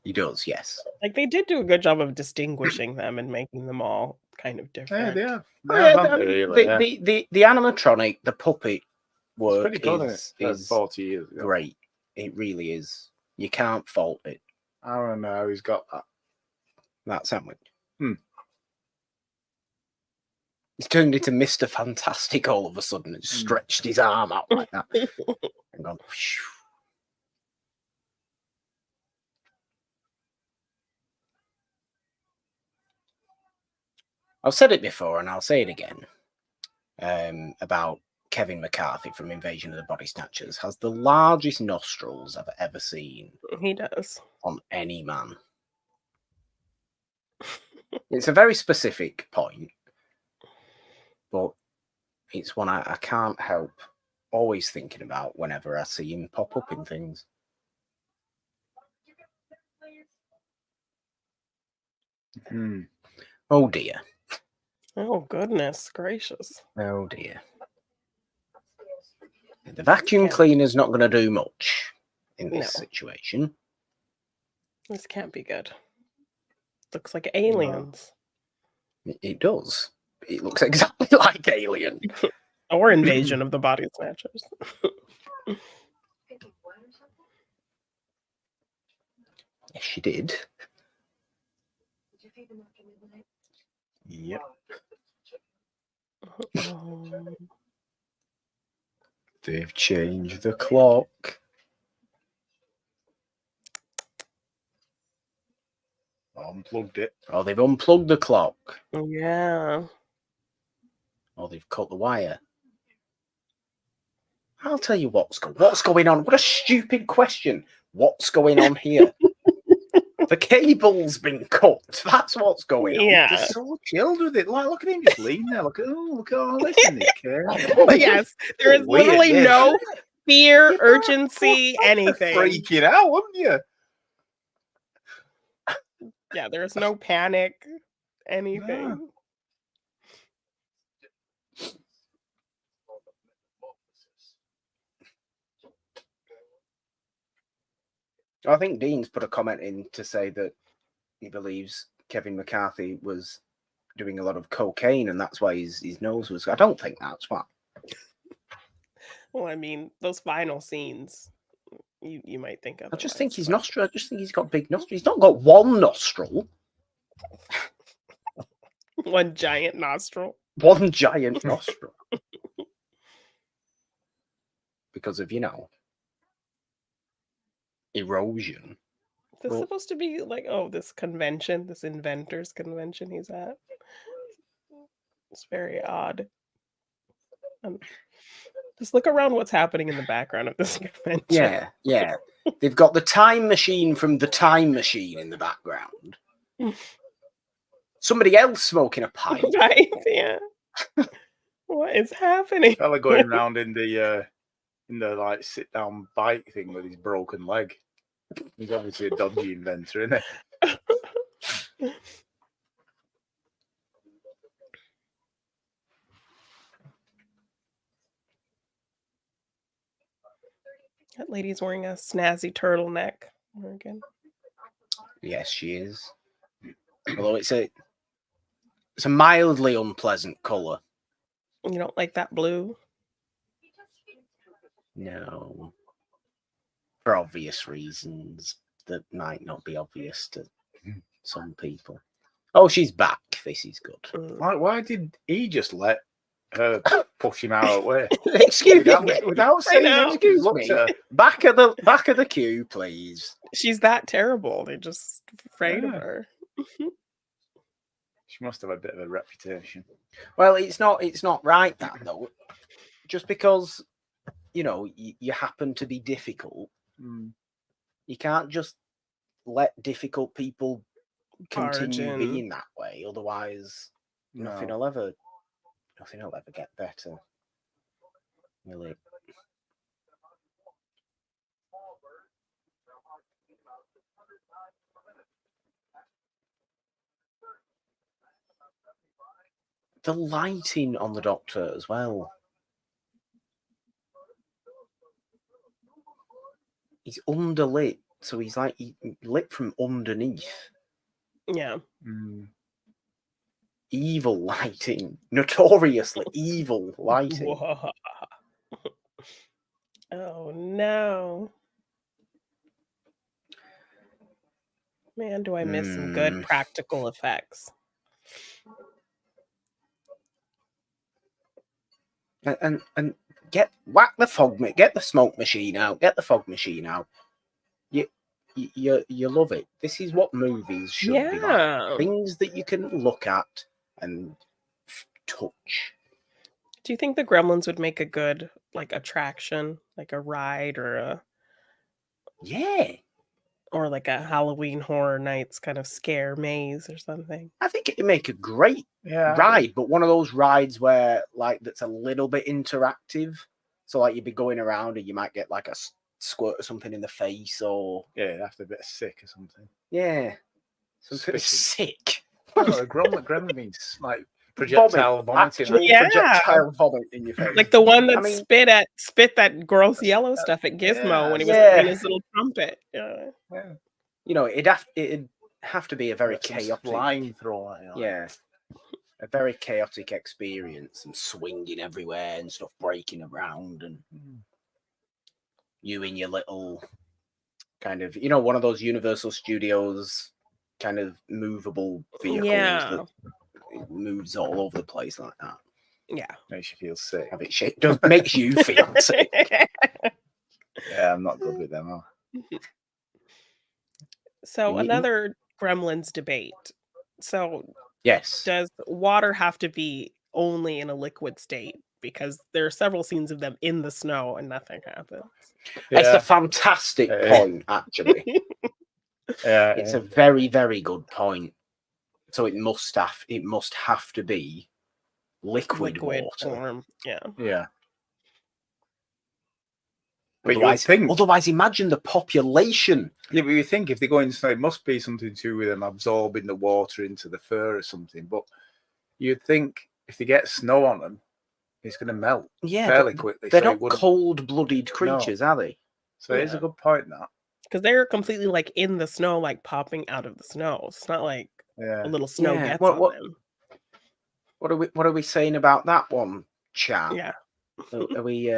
He does, yes. Like, they did do a good job of distinguishing them and making them all kind of yeah, different. they have. The animatronic, the puppet, work pretty good, is 40 years ago. great. It really is. You can't fault it. I don't know how he's got That sandwich. Hmm. He's turned into Mr. Fantastic all of a sudden and stretched his arm out like that. And gone, whew. I've said it before and I'll say it again about Kevin McCarthy from Invasion of the Body Snatchers. Has the largest nostrils I've ever seen. He does. On any man. It's a very specific point, but it's one I can't help always thinking about whenever I see him pop up in things. Oh dear. Oh, goodness gracious. Oh dear. The vacuum cleaner's not going to do much in this situation. This can't be good. Looks like aliens. It does. It looks exactly like Alien. Or Invasion of the Body Snatchers. Yes, she did. Yep. They've changed the clock. Unplugged it. Oh, they've unplugged the clock. Yeah. Or they've cut the wire. I'll tell you what's going on. What a stupid question. What's going on here? The cable's been cut. That's what's going on. Yeah. They're so chilled with it. Like, look at him just leaning there. Look at all this in this cave. Yes. There is Weird, literally yeah. no fear, urgency, anything. Freaking out, wouldn't you? Yeah, there's no panic, anything. No. I think Dean's put a comment in to say that he believes Kevin McCarthy was doing a lot of cocaine and that's why his nose was... I don't think that's why. Well, I mean, those final scenes, you might think of. I just think his nostril. I just think he's got big nostrils. He's not got one nostril. One giant nostril. One giant nostril. Because of, erosion. Is this supposed to be like, this convention, this inventors convention he's at? It's very odd. Just look around what's happening in the background of this convention. Yeah. They've got the time machine from the time machine in the background. Somebody else smoking a pipe. Right, yeah. What is happening? Fella going around in the like sit down bike thing with his broken leg. He's obviously a dodgy inventor, isn't he? That lady's wearing a snazzy turtleneck. Again. Yes, she is. Although it's a mildly unpleasant colour. You don't like that blue? No. For obvious reasons that might not be obvious to some people. Oh, she's back. This is good. Why did he just let her push him out of the way? Excuse me. Without saying excuse me. Back of the queue, please. She's that terrible. They're just afraid of her. She must have a bit of a reputation. Well, it's not right that though. Just because you happen to be difficult, you can't just let difficult people continue being that way. Otherwise, nothing will ever get better. Really. The lighting on the Doctor as well. He's underlit, so he's like lit from underneath. Yeah. Evil lighting. Notoriously evil lighting. Oh no. Man, do I miss some good practical effects. And get the smoke machine out. Get the fog machine out. You love it. This is what movies should be like. Yeah. Things that you can look at and touch. Do you think the Gremlins would make a good like attraction, like a ride Yeah. or like a Halloween Horror Nights kind of scare maze or something? I think it'd make a great ride, but one of those rides where like that's a little bit interactive. So like you'd be going around and you might get like a squirt or something in the face, or after a bit of sick or something. Yeah, something sick. No, a gremlin means like projectile vomiting. Actually, projectile vomit in your face. Like the one that spit that gross yellow stuff at Gizmo when he was playing his little trumpet. Yeah. You know, it'd have to be a very chaotic flamethrower. Yeah. A very chaotic experience, and swinging everywhere and stuff breaking around, and you in your little kind of, one of those Universal Studios kind of movable vehicles that moves all over the place like that. Yeah. Makes you feel sick. It does makes you feel sick. Yeah, I'm not good with them. So another Gremlins debate. So yes, does water have to be only in a liquid state? Because there are several scenes of them in the snow and nothing happens. It's a fantastic point, actually. It's a very, very good point. So it must have to be liquid water. Form. Yeah. But otherwise, imagine the population. Yeah, but you think if they go in the snow, it must be something to do with them absorbing the water into the fur or something. But you'd think if they get snow on them, it's going to melt fairly quickly. They're not cold-blooded creatures, are they? So it's a good point, that. Because they're completely like in the snow, like popping out of the snow. It's not like a little snow gets on them. What are we saying about that one, chat? Yeah. Are we?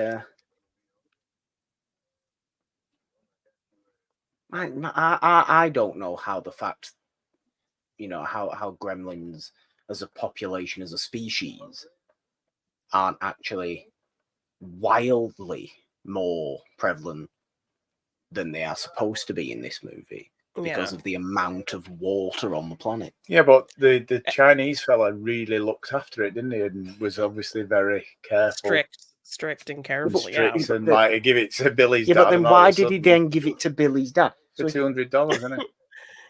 I don't know how the fact, how gremlins as a population, as a species, aren't actually wildly more prevalent than they are supposed to be in this movie because of the amount of water on the planet. Yeah, but the Chinese fella really looked after it, didn't he? And was obviously very careful. Strict and careful. And like give it to Billy's dad. But then why did he then give it to Billy's dad? For $200, isn't it?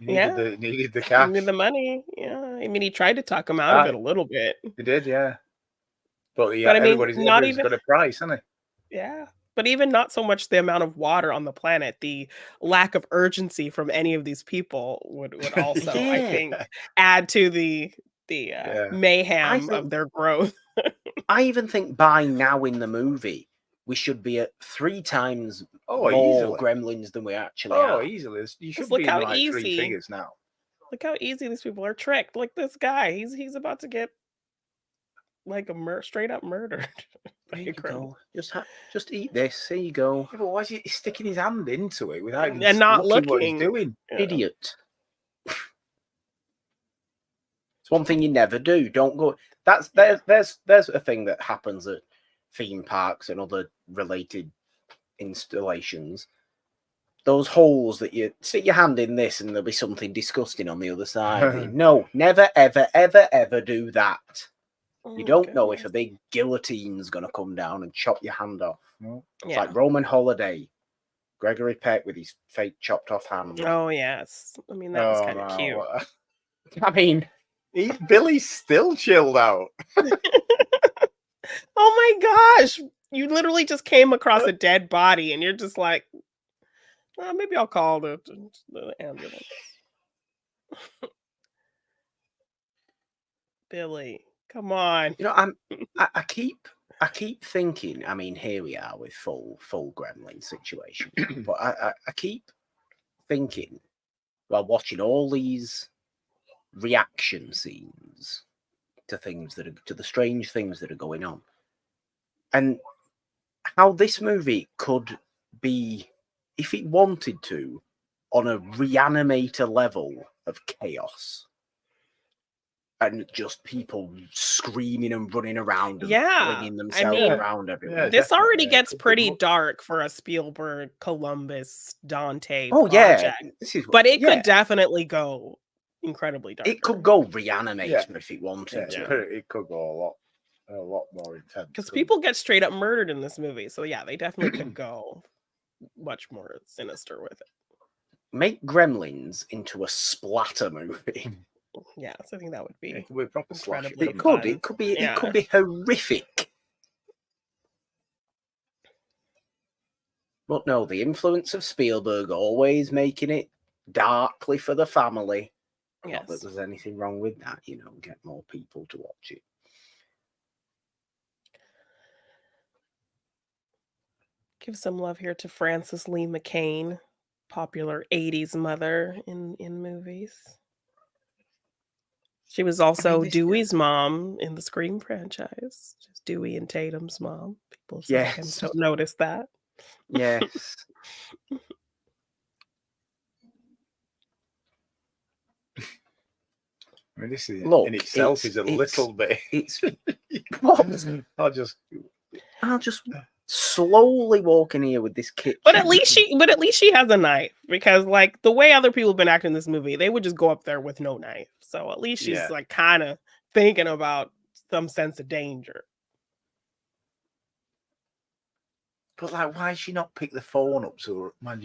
He needed the cash. He needed the money. Yeah. I mean, he tried to talk him out of it a little bit. He did, yeah. But I mean, everybody's got a price, hasn't he? Yeah. But even not so much the amount of water on the planet, the lack of urgency from any of these people would also, I think, add to the mayhem of their growth. I even think by now in the movie, we should be at 3 times more gremlins than we actually are. Easily. You should be in like 3 figures now. Look how easy these people are tricked. Like this guy, he's about to get like straight up murdered. There you go. Just eat this. There you go. Yeah, but why is he sticking his hand into it without even and not looking what looking? He's doing? Yeah. Idiot. It's one thing you never do. Don't go. There's a thing that happens at theme parks and other related installations. Those holes that you stick your hand in this and there'll be something disgusting on the other side. No, never, ever, ever, ever do that. You don't know if a big guillotine's going to come down and chop your hand off. It's like Roman Holiday. Gregory Peck with his fake chopped off hand. Oh, yes. I mean, that was kind of cute. I mean, Billy's still chilled out. Oh my gosh. You literally just came across a dead body and you're just like, maybe I'll call the ambulance. Billy, come on. I keep thinking, I mean, here we are with full gremlin situation. But I keep thinking while watching all these reaction scenes to things to the strange things that are going on. And how this movie could be, if it wanted to, on a Reanimator level of chaos. And just people screaming and running around and flinging themselves around everywhere. This already gets could be pretty more. dark for a Spielberg, Columbus, Dante Oh project. yeah, this is. But it could definitely go incredibly dark. It could go Reanimator if it wanted to. It could go a lot more intense. Because people get straight up murdered in this movie. So yeah, they definitely could go much more sinister with it. Make Gremlins into a splatter movie. Yes, I think that would be. It could be proper slash. incredibly It could. fun. It could be. Yeah. It could be horrific. But no, the influence of Spielberg always making it darkly for the family. Not that there's anything wrong with that, you know, get more people to watch it. Give some love here to Frances Lee McCain, popular 80s mother in movies. She was also Dewey's mom in the Scream franchise. She's Dewey and Tatum's mom. People sometimes don't notice that. Yes. I mean, this is in itself is a little bit. It's I'll just slowly walk in here with this kitchen. But at least she has a knife, because like the way other people have been acting in this movie, they would just go up there with no knife. So at least she's like kind of thinking about some sense of danger. But like, why she not pick the phone up? So man,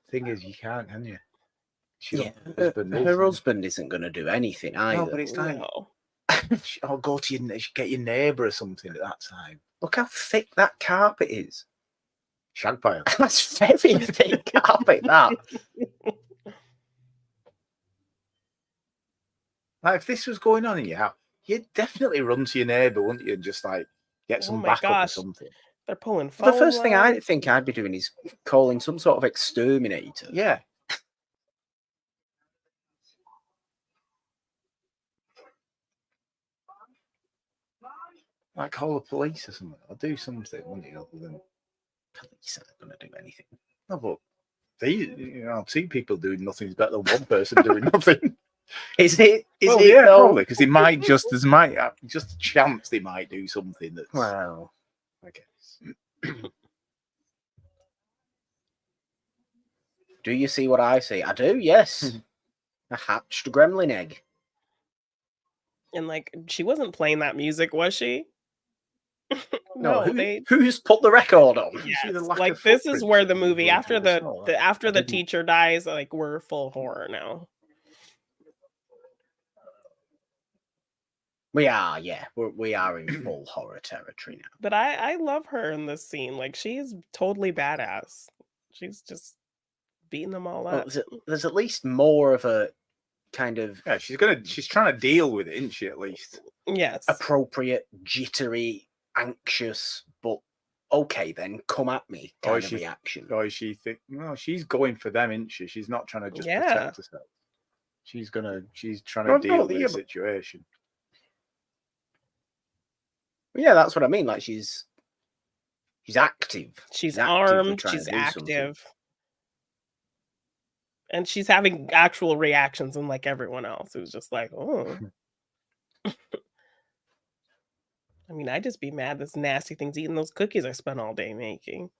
thing is, you can't, can you? Her husband isn't going to do anything either. No, but it's like, I'll go to get your neighbour or something at that time. Look how thick that carpet is. Shag pile. That's very thick carpet, that. Like, if this was going on in your house, you'd definitely run to your neighbour, wouldn't you? And just like get some backup or something. They're pulling phone The first thing I think I'd be doing is calling some sort of exterminator. Yeah. Like call the police or something. Or do something, wouldn't you? Other than police aren't going to do anything. No, but I've seen people doing nothing is better than one person doing nothing. Is it? Yeah, probably, because there's just a chance they might do something that's. Well, I guess. Do you see what I see? I do. Yes, a hatched gremlin egg. And like, she wasn't playing that music, was she? No, who's put the record on? Yes, like this is where the movie after the teacher dies, like we're full horror now. We are, yeah, we are in full horror territory now. But I love her in this scene. Like she's totally badass. She's just beating them all up. There's at least more of a kind of she's trying to deal with it, isn't she? At least appropriate, jittery, anxious, but okay, then come at me kind of reaction. Or is she she's going for them, isn't she? She's not trying to just protect herself. She's trying to deal with the situation. Yeah, that's what I mean. Like she's active. She's armed. She's active. And she's having actual reactions, unlike everyone else. It was just like, oh. I mean, I'd just be mad this nasty thing's eating those cookies I spent all day making.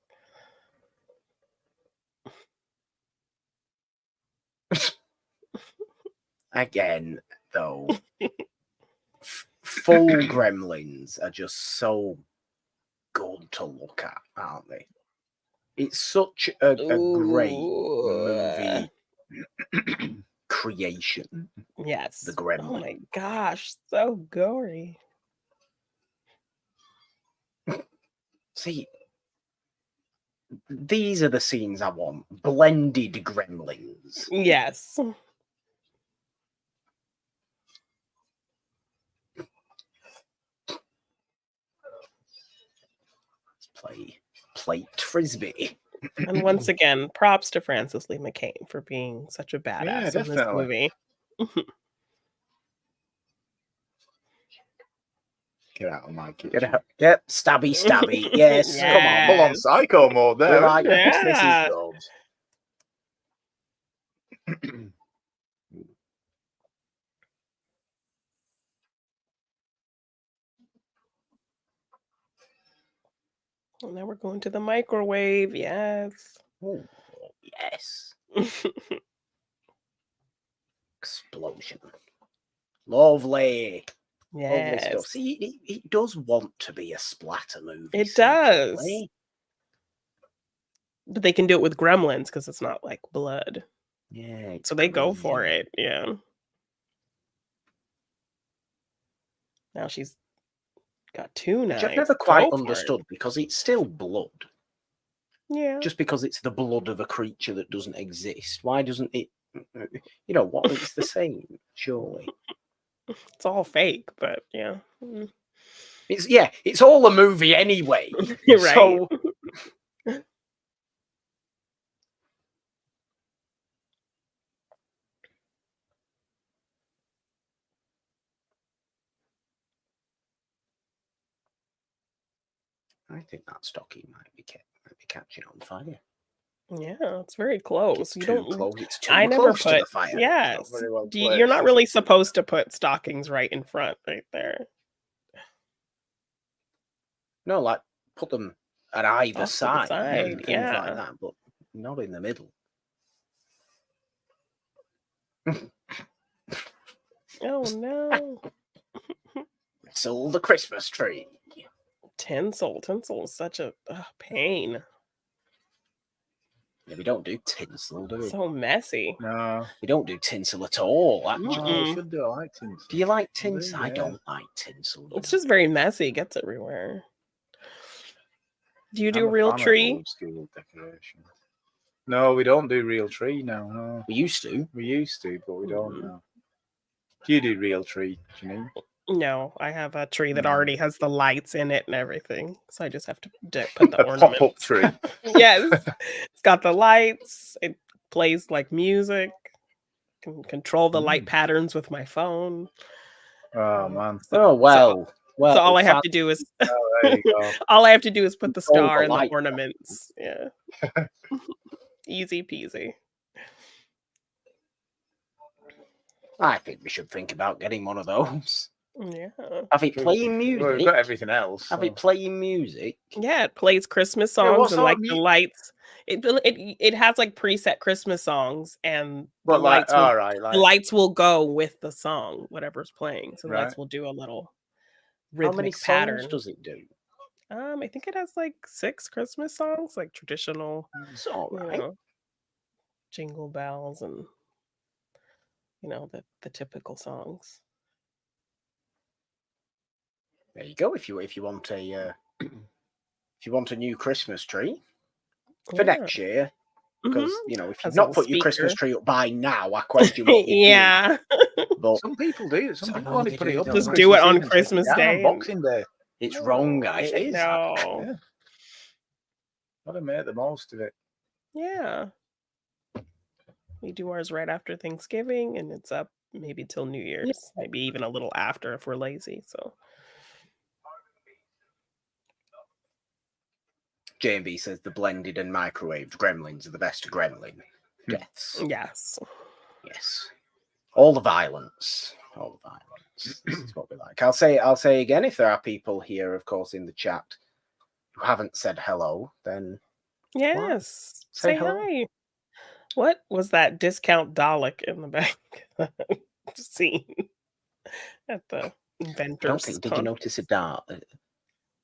Again, though, full gremlins are just so good to look at, aren't they? It's such a great movie creation. Yes. The gremlin. Oh my gosh, so gory. See, these are the scenes I want. Blended gremlins. Yes. Let's plate frisbee. And once again, props to Frances Lee McCain for being such a badass in this movie. Get out of my kitchen. Get out. Yep, stabby, stabby. Yes, Yeah. come on. Full on psycho mode We're there. like, isn't it? yes, this Yeah. is good. And now we're going to the microwave. Yes. Oh, yes. Explosion. Lovely. Lovely stuff. Yes. See, it does want to be a splatter movie. It does. secretly. But they can do it with Gremlins because it's not like blood. Yeah. It's So they go for brilliant. it. Yeah. Now she's got two knives. Which I've never quite Go for it. understood because it's still blood. Yeah. Just because it's the blood of a creature that doesn't exist. Why doesn't it? You know what? It's the same, surely. It's all fake, but yeah. It's all a movie anyway. You're right. So I think that stocking might be catching on fire. Yeah, it's very close. It's You too don't. close. It's too I never close to the put. fire. Yes. Not very well You're placed, not is really it? supposed to put stockings right in front, right there. No, like put them at either Off to the side, side, and things yeah. like that, but not in the middle. Oh no. Sold the Christmas tree. Tinsel is such a pain. Yeah, we don't do tinsel, do we? So messy. No. We don't do tinsel at all, actually. Oh, Mm-mm. we should do. I like tinsel. Do you like I do, tinsel? I yeah. don't like tinsel. It's just very messy. It gets everywhere. Do you do I'm a real fan of tree? old school decoration. No, we don't do real tree now. No. We used to. We used to, but we don't Mhm. now. Do you do real tree, Janine? No, I have a tree that No. already has the lights in it and everything. So I just have to put the A ornaments. pop-up tree. Yes. It's got the lights. It plays like music. Can control the light patterns with my phone. Oh man. Oh well. So all I have to do is Oh, there you go. all I have to do is put the Control the star and the light. ornaments. Yeah. Easy peasy. I think we should think about getting one of those. Yeah. Have it playing music. Well, we've got everything else. Have so- it playing music. Yeah, it plays Christmas Yeah, what songs and sort like of the lights. It has like preset Christmas songs and the But like, lights will, all right, the like lights will go with the song, whatever's playing. So the lights Right. will do a little How many rhythmic pattern. songs does it do? I think it has like 6 Christmas songs, like traditional, It's all you right. know, jingle bells and the typical songs. There you go. If you want a if you want a new Christmas tree for Yeah. next year, because Mhm. if you've Has a not little put your Christmas speaker. tree up by now, I question what you Yeah. But some people do. Some So people no, only they put it do, up don't Just they? do it on Eve and take Christmas down Day on and- Boxing Day. it's wrong. I It think. is. No. Yeah. Gotta make the most of it. Yeah. We do ours right after Thanksgiving and it's up maybe till New Year's, maybe even a little after if we're lazy. So JB says the blended and microwaved gremlins are the best gremlin deaths. yes. Yes. All the violence. All the violence. This is what we like. I'll say again, if there are people here, of course, in the chat who haven't said hello, then Yes. Say Say hello. hi. What was that discount Dalek in the back scene at the I don't inventors? think. Did you notice a dart? a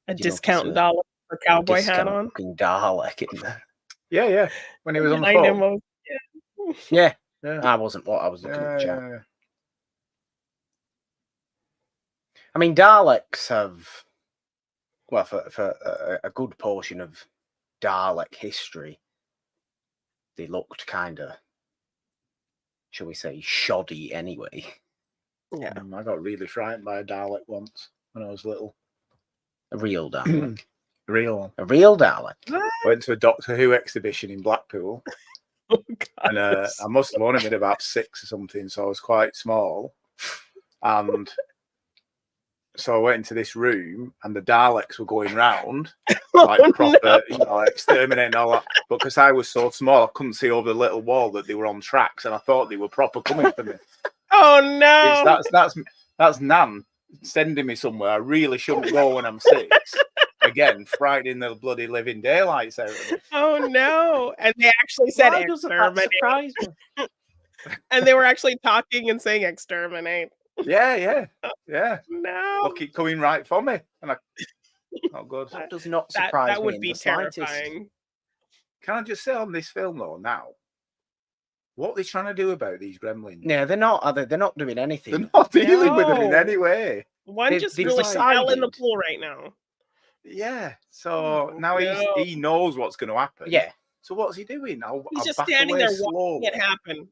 did you discount notice a Dalek with a cowboy hat discount on? looking Dalek in there? Yeah. When he was on the I know phone. most. Yeah, Yeah. I wasn't what I was looking at the chat. Yeah. I mean, Daleks have, well, for a good portion of Dalek history, they looked kind of, shall we say, shoddy anyway. Yeah. I got really frightened by a Dalek once when I was little. A real Dalek. Real one. A real Dalek. Went to a Doctor Who exhibition in Blackpool. Oh, And I must have only been about 6 or something, so I was quite small. And So I went into this room, and the Daleks were going round Oh, like proper, no. you know, exterminating all that. But because I was so small, I couldn't see over the little wall that they were on tracks, and I thought they were proper coming for me. Oh no. That's Nan sending me somewhere I really shouldn't go when I'm 6. Again, frightening the bloody living daylights out of me. Oh no. And they actually said Why doesn't that exterminate. surprise me? And they were actually talking and saying exterminate. Yeah. No. Look, it coming right for me. And oh, good. That does not That surprise me would in be the slightest. terrifying. Can I just say on this film, though, now, what are they trying to do about these gremlins? Yeah, they're not. Are they? They're not doing anything. They're not dealing with them in No. any way. One They've just really fell in the decided- pool right now. Yeah. So Oh, now no. he knows what's going to happen. Yeah. So what's he doing? He's I'll just back standing away there slowly. watching it happen.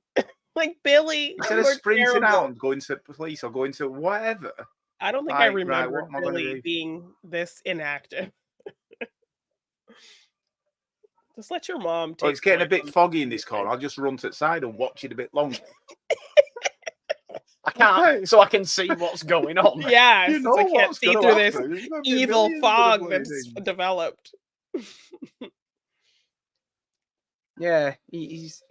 Like Billy. Instead you of were sprinting terrible. out and going to police or going to whatever. I don't think I Right, remember what am I gonna Billy do? being this inactive. Just let your mom take. Oh, it's getting a point bit on foggy in this corner. I'll just run to the side and watch it a bit longer. I can't, so I can see what's going on. Yeah, You since know I can't what's see gonna through this happen. There's gonna be evil millions of fog bloody that's things. developed. Yeah, he's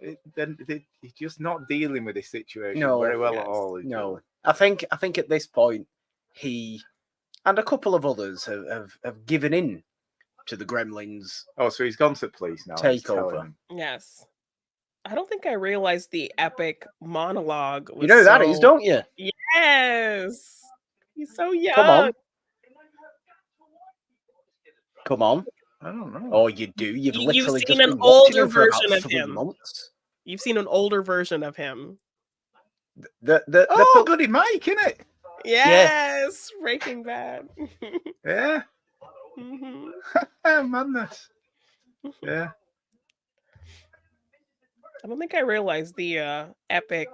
just not dealing with this situation very well yes, at all. No, I think at this point he and a couple of others have given in to the Gremlins. Oh, so he's gone to the police now. and he's Takeover. telling them. Yes. I don't think I realized the epic monologue was You know who that is, don't you? Yes. He's so young. Come on. Come on. I don't know. Oh, you do. You've You've literally seen just an been watching older him for about version of 3 him. months. You've seen an older version of him. Oh, bloody Mike, innit? Yes. Breaking Bad. Yeah. Mhm. Madness. Yeah. I don't think I realized the epic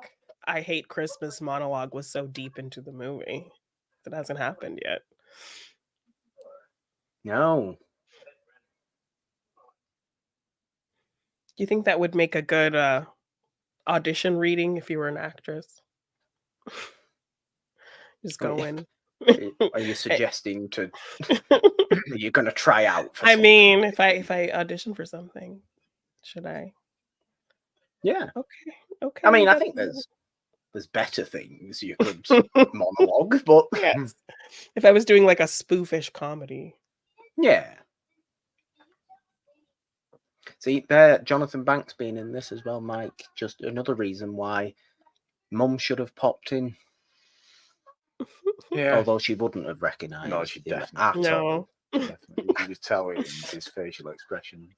I hate Christmas monologue was so deep into the movie. That hasn't happened yet. No. Do you think that would make a good audition reading if you were an actress? Just go in. Are you suggesting to you're going to try out for I something? mean, if I audition for something, should I? Yeah. Okay. I mean, I that's think it. there's better things you could monologue, but Yes. If I was doing like a spoofish comedy. yeah. See, there, Jonathan Banks being in this as well, Mike. Just another reason why Mum should have popped in, Yeah. although she wouldn't have recognised. No, she him definitely at No. all. Definitely. You can just tell it in his facial expression.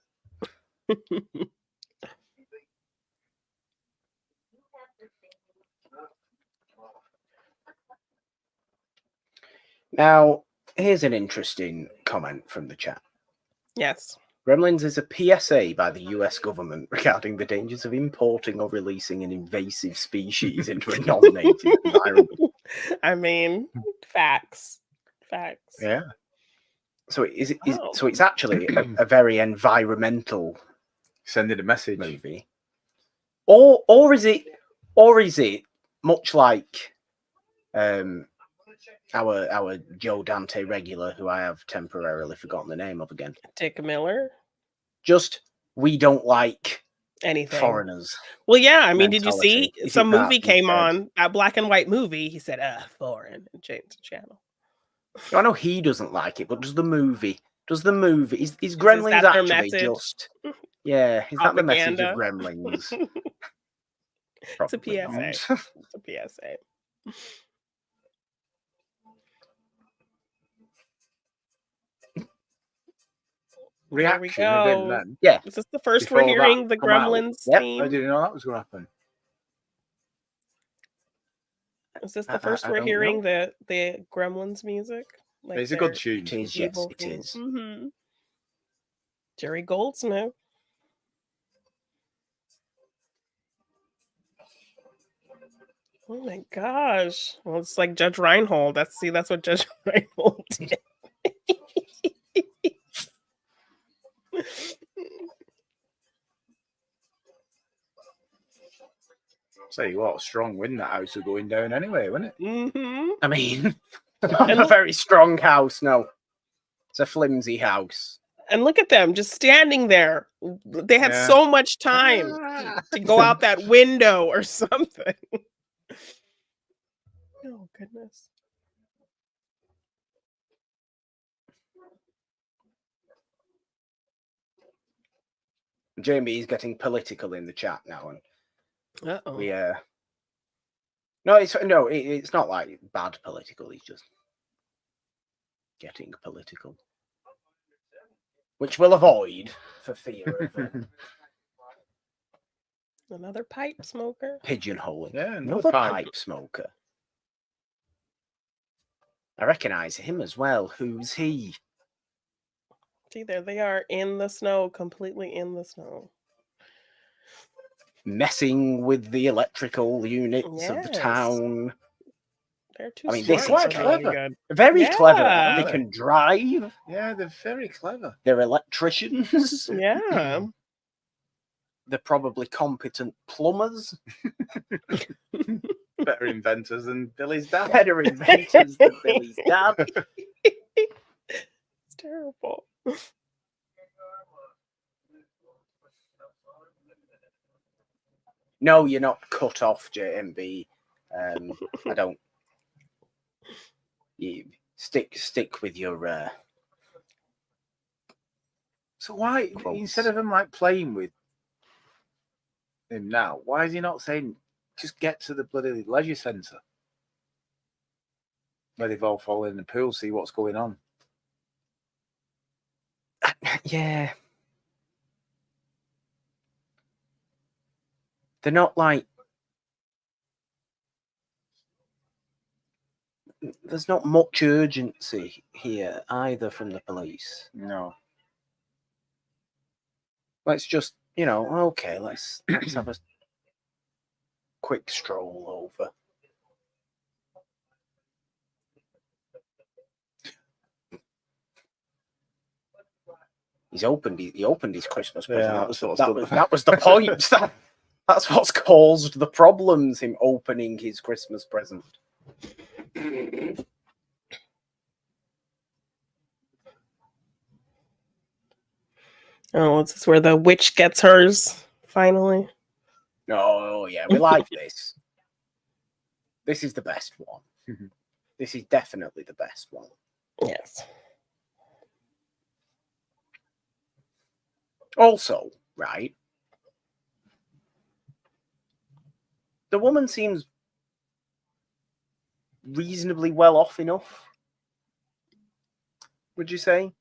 Now, here's an interesting comment from the chat. Yes. Gremlins is a PSA by the US government regarding the dangers of importing or releasing an invasive species into a non-native environment. I mean, facts. Yeah. So Oh. so it's actually a very environmental Sending a message. movie, or is it much like our Joe Dante regular, who I have temporarily forgotten the name of again. Dick Miller. Just we don't like Anything. foreigners. Well, yeah. I mean, did you mentality. see Is some it that movie came instead? on, that black and white movie? He said, foreign, and changed the channel. I know he doesn't like it, but does the movie? Is that Gremlins their actually message? just? Yeah, is that the message of Propaganda? Gremlins? It's a Probably PSA. not. It's a PSA. Reaction of go. him then. Yeah, Is this the first Before we're hearing the come out. Gremlins Yep. theme? I didn't know that was going to happen. Is this I- the first I we're don't hearing the Gremlins music? Like It's a good tune. it is. Yes, evil it theme? is. Mhm. Jerry Goldsmith. Oh my gosh. Well, it's like Judge Reinhold. That's what Judge Reinhold did. Tell you what, strong wind that house was going down anyway, wasn't it? Mm-hmm. I mean, Not a very strong house, no. It's a flimsy house. And look at them just standing there. They had Yeah. so much time to go out that window or something. Oh, goodness. Jamie is getting political in the chat now, and Uh-oh. we it's not like bad political. He's just getting political, which we'll avoid for fear of Another pipe smoker. pigeonholing. Yeah, Another pipe smoker. I recognise him as well. Who's he? See, there they are in the snow, completely in the snow. Messing with the electrical units of the Yes. town. They're too I mean, smart this is for quite being clever. good. Very Yeah. clever. They Really? can drive. Yeah, they're very clever. They're electricians. Yeah. They're probably competent plumbers. Better inventors than Billy's dad. Better inventors than Billy's dad. It's terrible. No, you're not cut off, JMB. I don't. You stick with your. So why, Quotes. instead of him like playing with him now, why is he not saying just get to the bloody leisure centre where they've all fallen in the pool, see what's going on? Yeah. They're not like. There's not much urgency here either from the police. No. Let's just, okay, let's have a quick stroll over. He opened his Christmas present. Yeah, that was the point. That's what's caused the problems, him opening his Christmas present. Oh, is this where the witch gets hers finally? Oh, yeah, we like this. This is the best one. This is definitely the best one. Yes. Also, right, the woman seems reasonably well off enough. Would you say?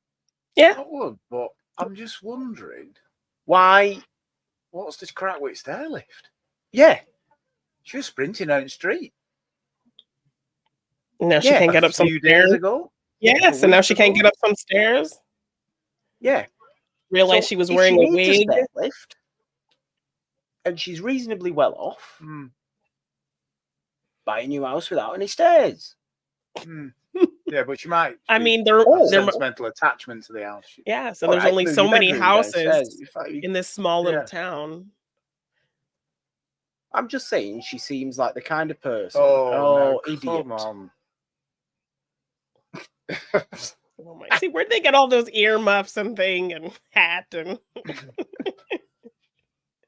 Yeah. I would, but I'm just wondering Why? what's this crack with stair lift? Yeah. She was sprinting out the street Now she Yeah, can't get a up some few stairs. days ago. Yes, and now she can't get up some stairs. Yeah. Realized So she was if wearing she a needs wig. stair lift, and she's reasonably well off, buy a new house without any stairs. Yeah, but she might. I mean, there have are sentimental attachment to the house. yeah, so All there's right, only move so your many bedroom houses downstairs. in this small little Yeah. town. I'm just saying, she seems like the kind of person. Oh, no, idiot! come on. Oh my! See, where'd they get all those earmuffs and thing and hat and?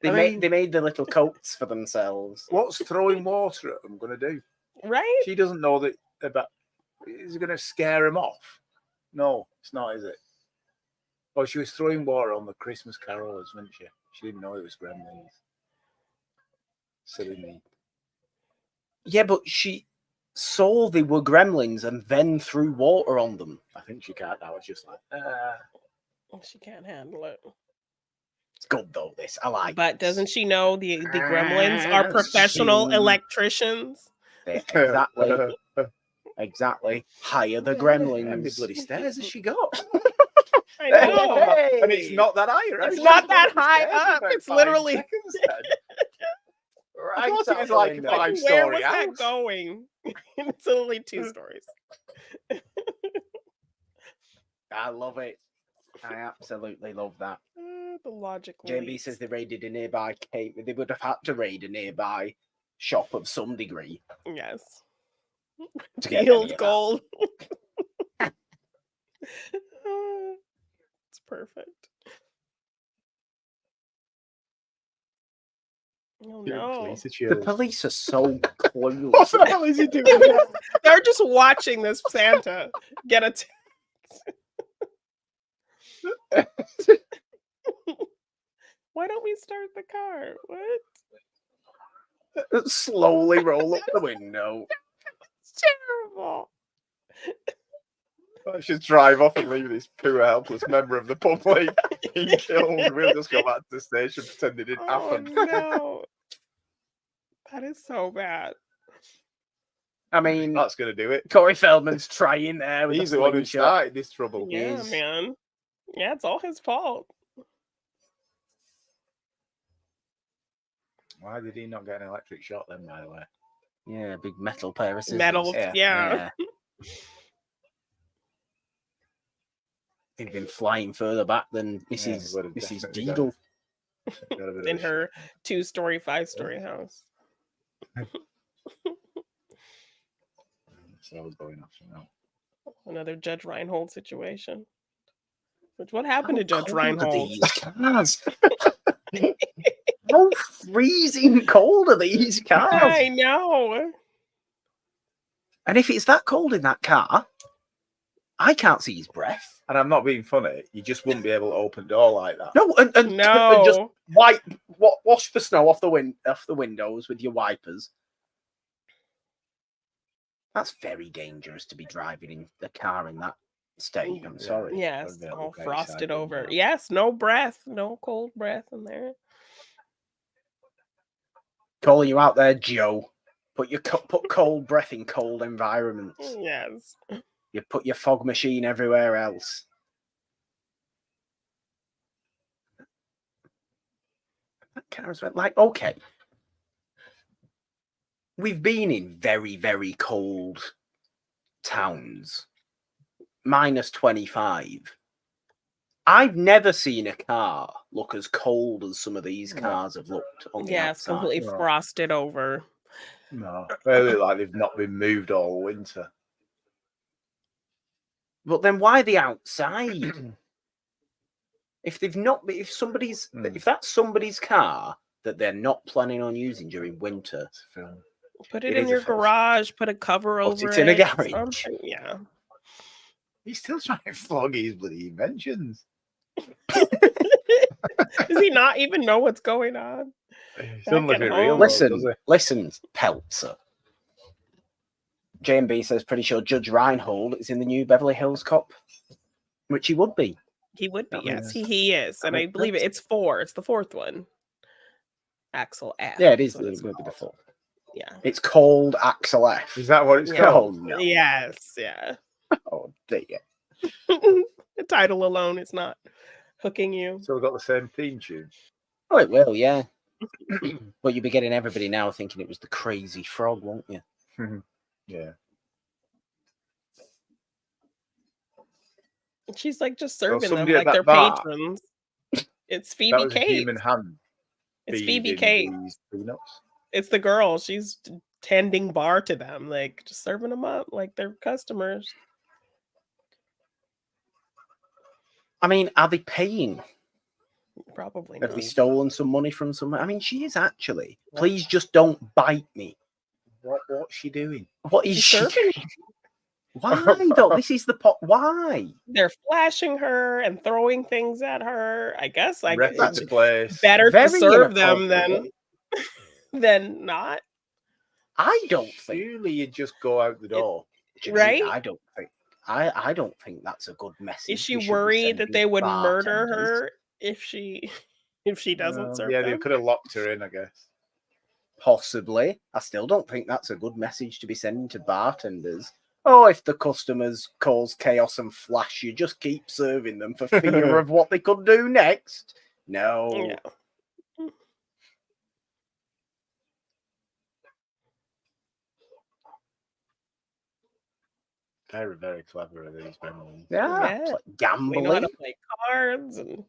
They made the little coats for themselves. What's throwing water at them going to do? Right? She doesn't know that about. Is it going to scare him off? No, it's not, is it? Oh, she was throwing water on the Christmas carolers, wasn't she? She didn't know it was Gremlins. Silly me. Yeah, but she saw they were gremlins and then threw water on them. I think she can't now. It's just like, She can't handle it. It's good though. This I like. But this. doesn't she know the gremlins are professional She- electricians? Exactly. Hire the how gremlins. many bloody stairs has she got? I know. Hey! And it's not that high, right? It's not that She's high got the stairs in up. about It's 5 literally- seconds then. Right. I thought it was out like the a window. five- Where story was that house. going? It's only 2 stories. I love it. I absolutely love that. The logic. JB leaps. says they raided a nearby cave. They would have had to raid a nearby shop of some degree. Yes. to get any Field of that. gold. It's perfect. Oh no. Police are The chills. police are so What clueless. the hell is he doing? They're just watching this Santa get a. Why don't we start the car? What? Slowly roll up the window. It's terrible. I should drive off and leave this poor helpless member of the public being killed. We'll just go back to the station, pretend it didn't Oh happen. no. That is so bad. I mean, That's going to do it. Corey Feldman's trying there with He's the the one who slingshot. started this trouble. Yeah, is. man. Yeah, it's all his fault. Why did he not get an electric shot then, by the way? Yeah, big metal pair of scissors. Metal, Yeah. yeah. He'd been flying further back than Mrs. would have Mrs. definitely Deedle. Got a bit of In a her 2-story, 5-story house. So I was going off now. Another Judge Reinhold situation. Which what happened to How Judge cold are Reinhold? these cars? How freezing cold are these cars? I know. And if it's that cold in that car, I can't see his breath. And I'm not being funny. You just wouldn't be able to open the door like that. No, and just No. wash the snow off the windows with your wipers. That's very dangerous to be driving in the car in that state. I'm sorry. Yes, That'd be all okay frosted side over. window. Yes, no breath, no cold breath in there. Calling you out there, Joe. Put cold breath in cold environments. Yes. You put your fog machine everywhere else. That car's like, okay. We've been in very, very cold towns. -25. I've never seen a car look as cold as some of these cars have looked on the Yes, outside. completely Right. frosted over. No. They look like they've not been moved all winter. But then why the outside? If they've not, if somebody's, if that's somebody's car that they're not planning on using during winter, Film. Put It it in is a your film. garage, put a cover Put over it it. in a garage. something. Yeah. He's still trying to flog his bloody inventions. Does he not even know what's going on? He doesn't live at in home. real world, does he? Listen, Peltzer. JMB says pretty sure Judge Reinhold is in the new Beverly Hills Cop, which he would be. He would be, That yes. makes- He is. And I believe it's 4. It's the 4th one. Axel F. Yeah, it is. So It it's would be the full. Yeah. It's called Axel F. Is that what it's Yeah. Oh called? no! Yes, yeah. Oh dear! The title alone is not hooking you. Still got the same theme tune. Oh, it will, yeah. But you'll be getting everybody now thinking it was the Crazy Frog, won't you? Yeah. She's like just serving them somebody at like that they're bar- patrons. It's That Phoebe was a Cates. human hand. It's Phoebe feeding Cates. these peanuts. It's the girl. She's tending bar to them, like just serving them up like they're customers. I mean, are they paying? Probably Have not. they stolen some money from somewhere? I mean, she is actually. Please just don't bite me. What's she doing? What is She's she serving. doing? Why though? This is the pot. Why? They're flashing her and throwing things at her. I guess like Wrecking it's the place. better to Very serve them than inappropriate. not. I don't think. Surely you just go out the door. Right? I don't think. I don't think that's a good message. Is she we should be worried that sending they would murder bartenders. her if she doesn't serve Yeah, them? they could have locked her in, I guess. Possibly. I still don't think that's a good message to be sending to bartenders. Oh, if the customers cause chaos and flash you, just keep serving them for fear of what they could do next. No. Yeah. Very, very clever, these Gremlins. Yeah. Yeah. Play, We know how gambling. to play cards and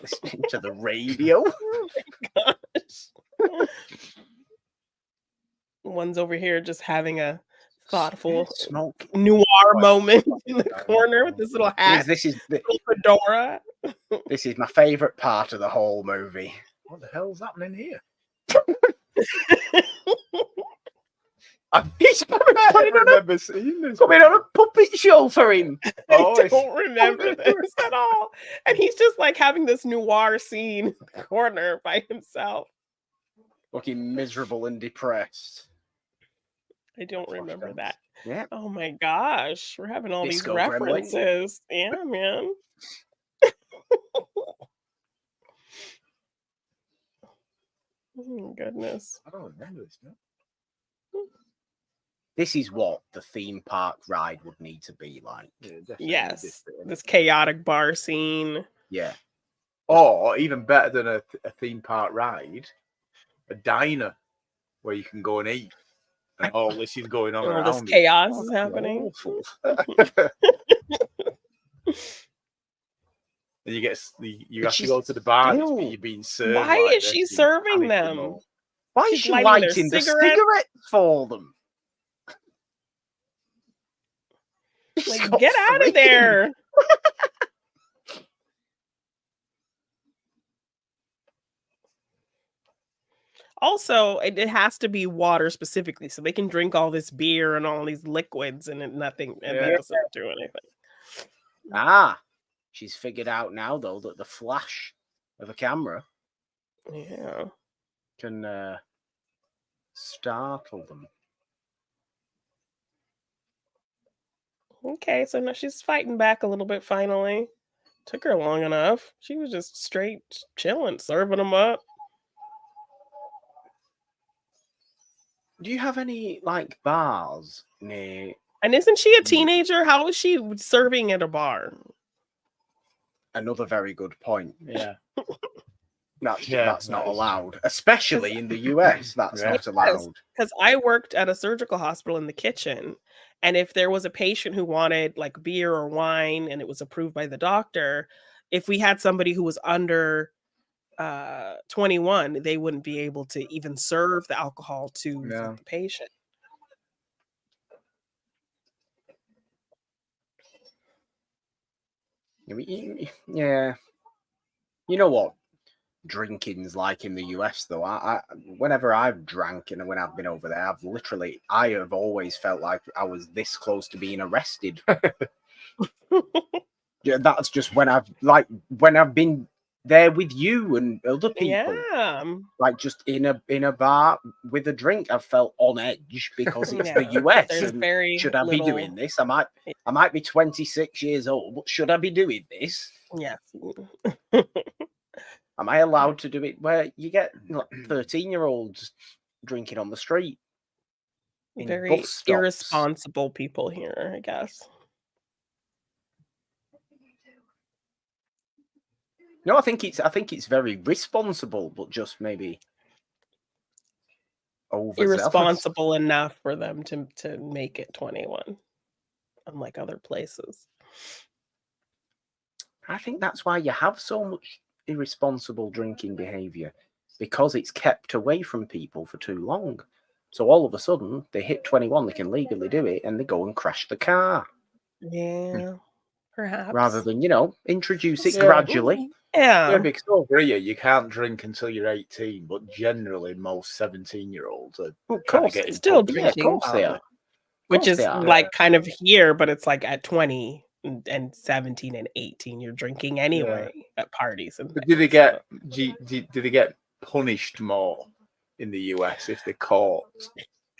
Listening to the radio. oh my gosh. One's over here just having a thoughtful Smoke. noir moment in the corner with this little hat, This is little fedora. this is my favorite part of the whole movie. What the hell's happening here? He's I putting on remember seeing this. a puppet show for him. Oh, I don't remember this at all. And he's just like having this noir scene in the corner by himself. Looking miserable and depressed. I don't remember that. Yeah. Oh my gosh, we're having all Disco these Gremlin. references. Yeah, man. Oh goodness. I don't remember this. No? This is what the theme park ride would need to be like. Yeah, definitely Yes, different. this chaotic bar scene. Yeah. Or even better than a theme park ride, a diner where you can go and eat. And all this is going on All around this you. chaos Oh, is that'd be happening. awful. And you get you have to go to the bar. And Ew. you're being served. Why like is she this, you serving panic them? all. Why is She's she lighting their lighting the cigarettes. cigarettes for them? Like, She's got get out three. of there. Also, it has to be water specifically, so they can drink all this beer and all these liquids, and nothing, and that Yeah. doesn't do anything. Ah, she's figured out now though that the flash of a camera Yeah. can startle them. Okay, so now she's fighting back a little bit finally. Took her long enough. She was just straight chilling, serving them up. Do you have any like bars near? And isn't she a teenager? How is she serving at a bar? Another very good point. Yeah. That's not that is- allowed, especially in the US. That's Yeah. not allowed. Because I worked at a surgical hospital in the kitchen, and if there was a patient who wanted like beer or wine and it was approved by the doctor, if we had somebody who was under 21, they wouldn't be able to even serve the alcohol to Yeah. the patient. Yeah. You know what? Drinking's like in the US though. I whenever I've drank and when I've been over there, I have always felt like I was this close to being arrested. Yeah, that's just when I've been there with you and other people. Yeah. Like just in a bar with a drink, I've felt on edge because it's the Yeah. US. There's and very should I be little- doing this? I might be 26 years old, but should I be doing this? Yes. Am I allowed to do it where you get 13-year-olds drinking on the street? In Very bus stops? irresponsible people here, I guess. No, I think it's very responsible, but just maybe overzealous. Irresponsible enough for them to make it 21, unlike other places. I think that's why you have so much irresponsible drinking behavior, because it's kept away from people for too long. So all of a sudden, they hit 21, they can legally do it, and they go and crash the car. Yeah, perhaps. Rather than, introduce it Yeah. gradually. Yeah, Yeah. because over here you can't drink until you're 18, but generally most 17-year-olds are Of trying course, to get still into drinking. of course they are. Which course is they are. like kind of here, but it's like at 20 and 17 and 18, you're drinking anyway at parties. And But do they things, get so- do they get punished more in the US if they're caught?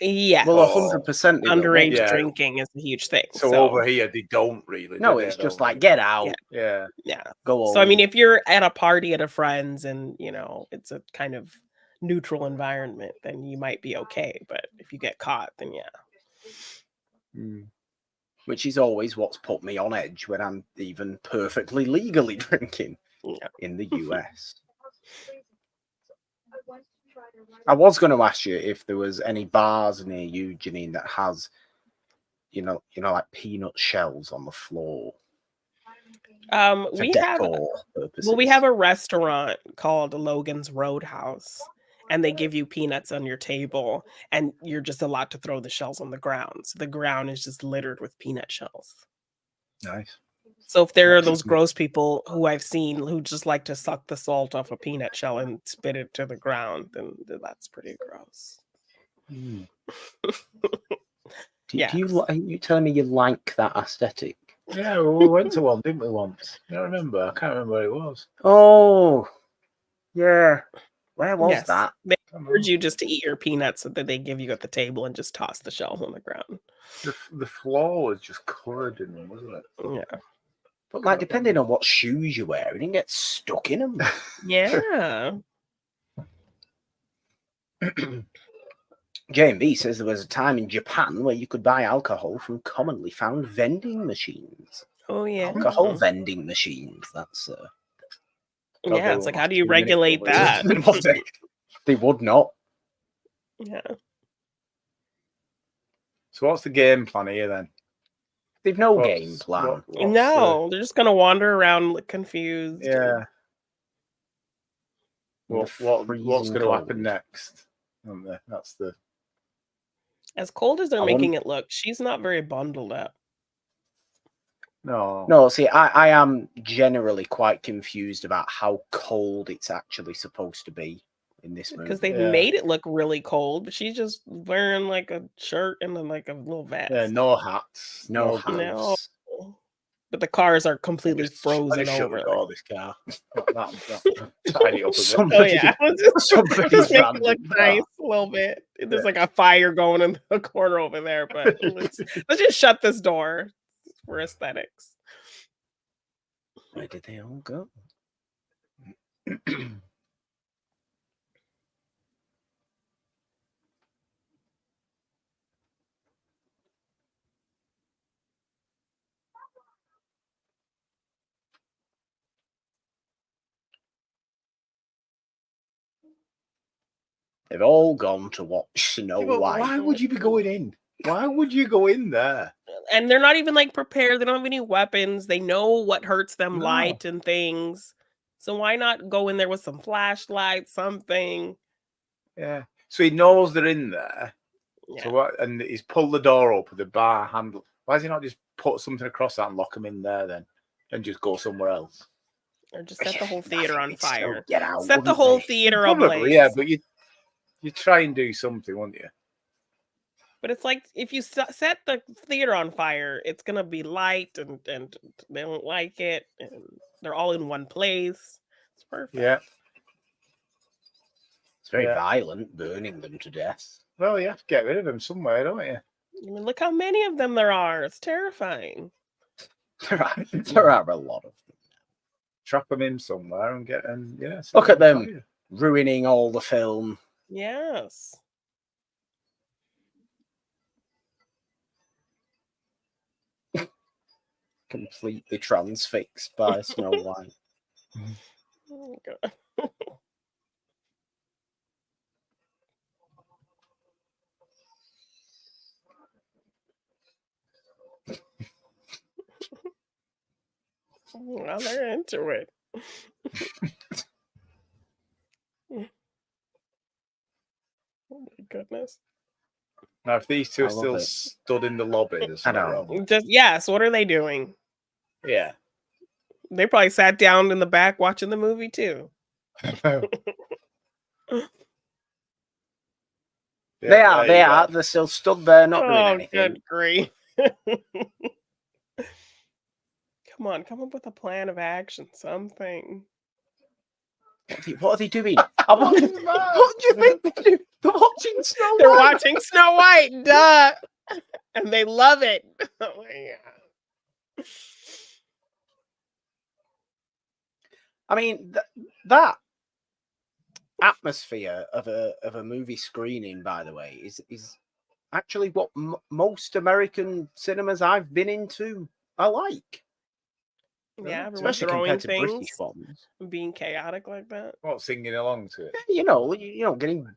Yes. Well, Oh. 100% they will, Underage Yeah. drinking is a huge thing. So over here they don't really. No, do they? it's I just don't like, think. get out, Yeah. Yeah. Yeah. go So I mean, home. if you're at a party at a friend's and it's a kind of neutral environment, then you might be okay. But if you get caught, then yeah. Mm. Which is always what's put me on edge when I'm even perfectly legally drinking Yeah. in the US. I was going to ask you if there was any bars near you, Janine, that has, like peanut shells on the floor for We have decor purposes. Well, we have a restaurant called Logan's Roadhouse, and they give you peanuts on your table, and you're just allowed to throw the shells on the ground. So the ground is just littered with peanut shells. Nice. So if there are Nice. those gross people who I've seen who just like to suck the salt off a peanut shell and spit it to the ground, then that's pretty gross. Do Yes. are you telling me you like that aesthetic? Yeah, well, we went to one, didn't we, once? I don't remember. I can't remember where it was. Oh, yeah. Where was Yes. that? They encourage you just to eat your peanuts that they give you at the table and just toss the shells on the ground. The floor was just covered in them, wasn't it? Yeah. But like, depending on what shoes you wear, it didn't get stuck in them. Yeah. J&B says there was a time in Japan where you could buy alcohol from commonly found vending machines. Oh yeah. Alcohol vending machines. That's Yeah, it's like, how do you regulate that? They would not. Yeah. So what's the game plan here then? They've no game plan. No, they're just gonna wander around like, confused. Yeah. What's freezing going to happen cold. next? That's the. As cold as they're I making it look, she's not very bundled up. No. See, I am generally quite confused about how cold it's actually supposed to be in this movie. Because they've made it look really cold, but she's just wearing like a shirt and then like a little vest. Yeah, no hats. No boots. No. But the cars are completely frozen over. over. This car. Tidy up a bit. Oh yeah, Somebody just make it look nice a little bit. There's like a fire going in the corner over there, but let's just shut this door for aesthetics. Where did they all go? They've all gone to watch Snow White. Why would you be going in? Why would you go in there? And they're not even like prepared. They don't have any weapons. They know what hurts them, light and things. So why not go in there with some flashlights, something? Yeah. So he knows they're in there. Yeah. So what? And he's pulled the door up with the bar handle. Why does he not just put something across that and lock them in there then, and just go somewhere else? Or just set the whole theater on fire. Get out. Set the whole theater ablaze. Probably, yeah. But you try and do something, wouldn't you? But it's like if you set the theater on fire, it's gonna be light and they don't like it, and they're all in one place. It's perfect. Yeah. It's very violent, burning them to death. Well, you have to get rid of them somewhere, don't you? I mean, look how many of them there are. It's terrifying. There are a lot of them. Trap them in somewhere and get them. Yeah. Look at them ruining all the film. Yes. Completely transfixed by Snow White. Oh, God. Well, they're into it. Oh my goodness. Now, if these two are still stood in the lobby, there's something wrong. Yes, what are they doing? Yeah. They probably sat down in the back watching the movie too. They are. They're still stood there, not doing anything. Good grief. Come on, come up with a plan of action, something. What are they doing? What do you think they're doing? They're watching Snow White. They're watching Snow White, duh. And they love it. Oh my God. I mean, that atmosphere of a movie screening, by the way, is actually what most American cinemas I've been into are like. Yeah, especially compared to British ones. Being chaotic like that. What, singing along to it? You know, getting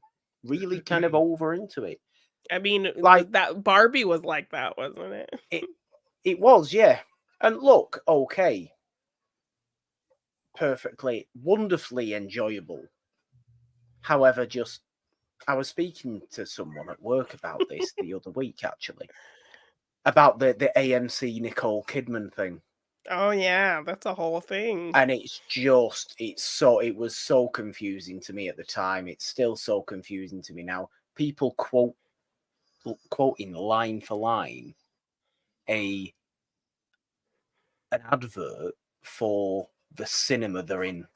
really kind of over into it. I mean, like that Barbie was like that, wasn't it? It was, yeah. And look, okay, perfectly, wonderfully enjoyable. However, I was speaking to someone at work about this the other week, actually, about the AMC Nicole Kidman thing. Oh yeah, that's a whole thing. And it was so confusing to me at the time. It's still so confusing to me now. People quoting line for line an advert for the cinema they're in.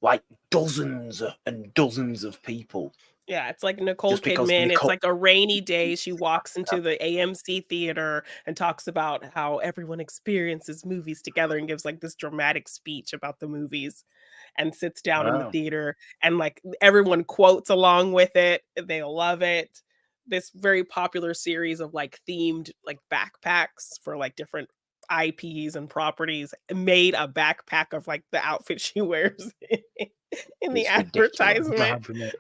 Like dozens and dozens of people. Yeah, it's like Nicole Just because Kidman. It's Nicole- like a rainy day. She walks into the AMC theater and talks about how everyone experiences movies together and gives like this dramatic speech about the movies and sits down in the Wow. theater and like everyone quotes along with it. They love it. This very popular series of like themed like backpacks for like different IPs and properties made a backpack of like the outfit she wears in the It's ridiculous. advertisement.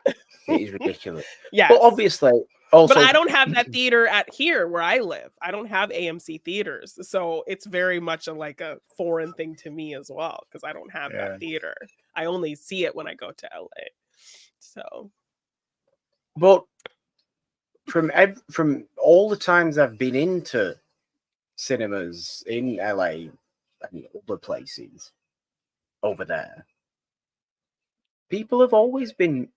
It is ridiculous. Yes. But obviously, also, but I don't have that theater here where I live. I don't have AMC theaters. So it's very much like a foreign thing to me as well, because I don't have that theater. I only see it when I go to LA. So, but from all the times I've been into cinemas in LA and other places over there, people have always been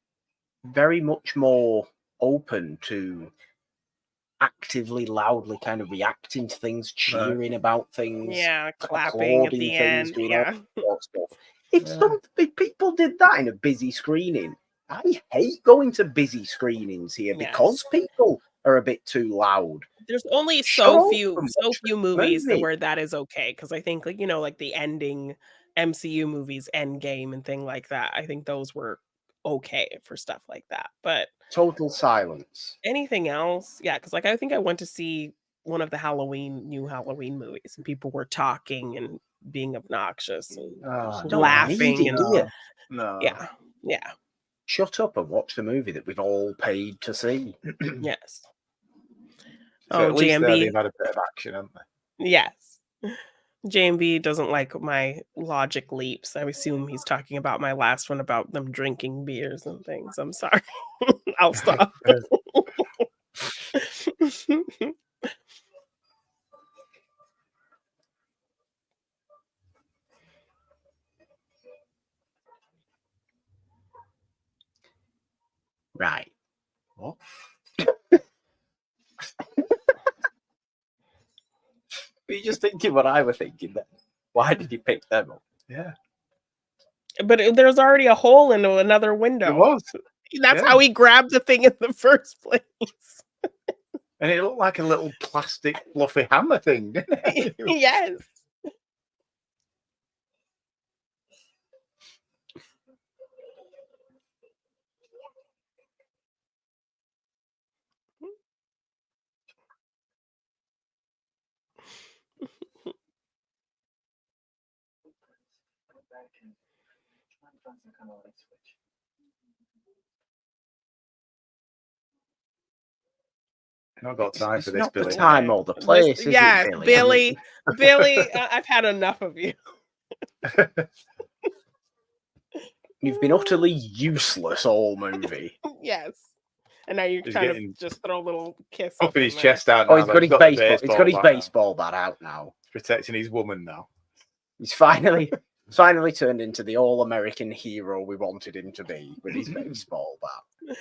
very much more open to actively, loudly kind of reacting to things, cheering about things, yeah, clapping at applauding the things, end. doing Yeah. all that stuff. If people did that in a busy screening, I hate going to busy screenings here because people are a bit too loud. There's only Shut so up few and watch the movies movie. where that is okay, because I think like like the ending MCU movies, Endgame and thing like that. I think those were okay for stuff like that. But Total silence. anything else, yeah, because like I think I went to see one of the new Halloween movies, and people were talking and being obnoxious and Don't laughing need it, and do you? No. yeah. Shut up and watch the movie that we've all paid to see. Yes. So at least there JMB. they've had a bit of action, haven't they? Yes. JMB doesn't like my logic leaps. I assume he's talking about my last one about them drinking beers and things. I'm sorry. I'll stop. Right. What? Were you just thinking what I was thinking then? Why did you pick them up? Yeah. But there's already a hole in another window. It was. That's how he grabbed the thing in the first place. And it looked like a little plastic fluffy hammer thing, didn't it? Yes. I've got time for this, not Billy. the time or the place, is yes, it, Billy? Billy, I've had enough of you. You've been utterly useless all movie. Yes. And now you're He's trying to getting just throw a little kiss Up in his there. chest out Oh, now. he's got his the baseball. He's got his bat now. baseball bat out now. He's protecting his woman now. He's finally turned into the all-American hero we wanted him to be with his baseball bat.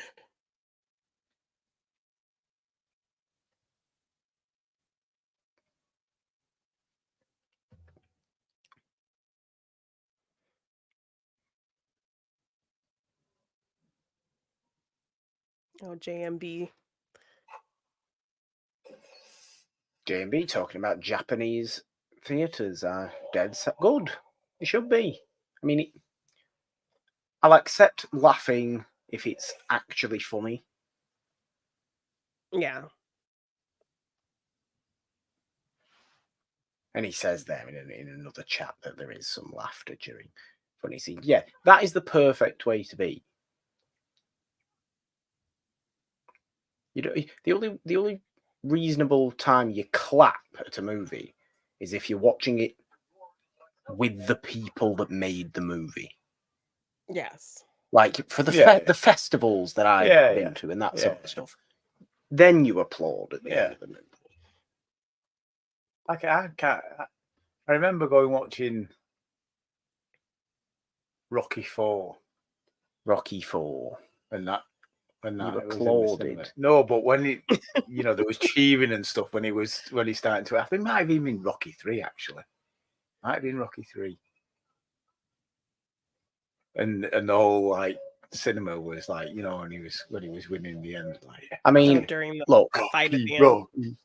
Oh, JMB. JMB talking about Japanese theatres are dead set good. It should be. I mean, I'll accept laughing if it's actually funny. Yeah. And he says there in another chat that there is some laughter during funny scenes. Yeah, that is the perfect way to be. You know, the only reasonable time you clap at a movie is if you're watching it with the people that made the movie. Yes. like for the Yeah. the festivals that I've Yeah, been yeah. to and that Yeah. sort of stuff. Then you applaud at the Yeah. end of the movie. Like I remember going watching Rocky 4 Rocky 4. and that You it was in the applauded. cinema. No, but when it, there was cheering and stuff when he started to. I think it might have even been Rocky 3 actually. Might have been Rocky 3. And the whole like cinema was like, when he was winning in the end, like. I mean, during the look, fight at the end. Rocky.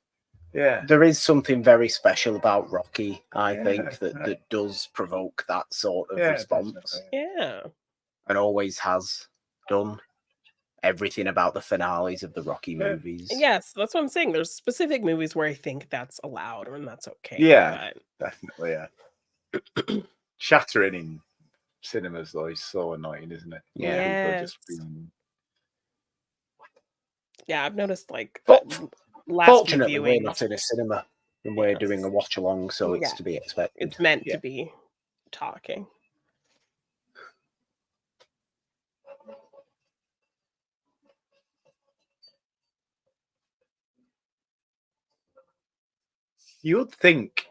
Yeah. there is something very special about Rocky, I Yeah, think, that right. does provoke that sort of Yeah, response, definitely. Yeah. and always has done. Everything about the finales of the Rocky Yeah. movies. Yes, that's what I'm saying. There's specific movies where I think that's allowed and that's okay. Yeah. Definitely, yeah. Shattering in cinemas though is so annoying, isn't it? Yeah. People Yes. just being... Yeah, I've noticed like But last few fortunately, we're viewings, not in a cinema and we're doing a Yes. watch along, so it's Yeah. to be expected. it's meant Yeah. to be talking. You would think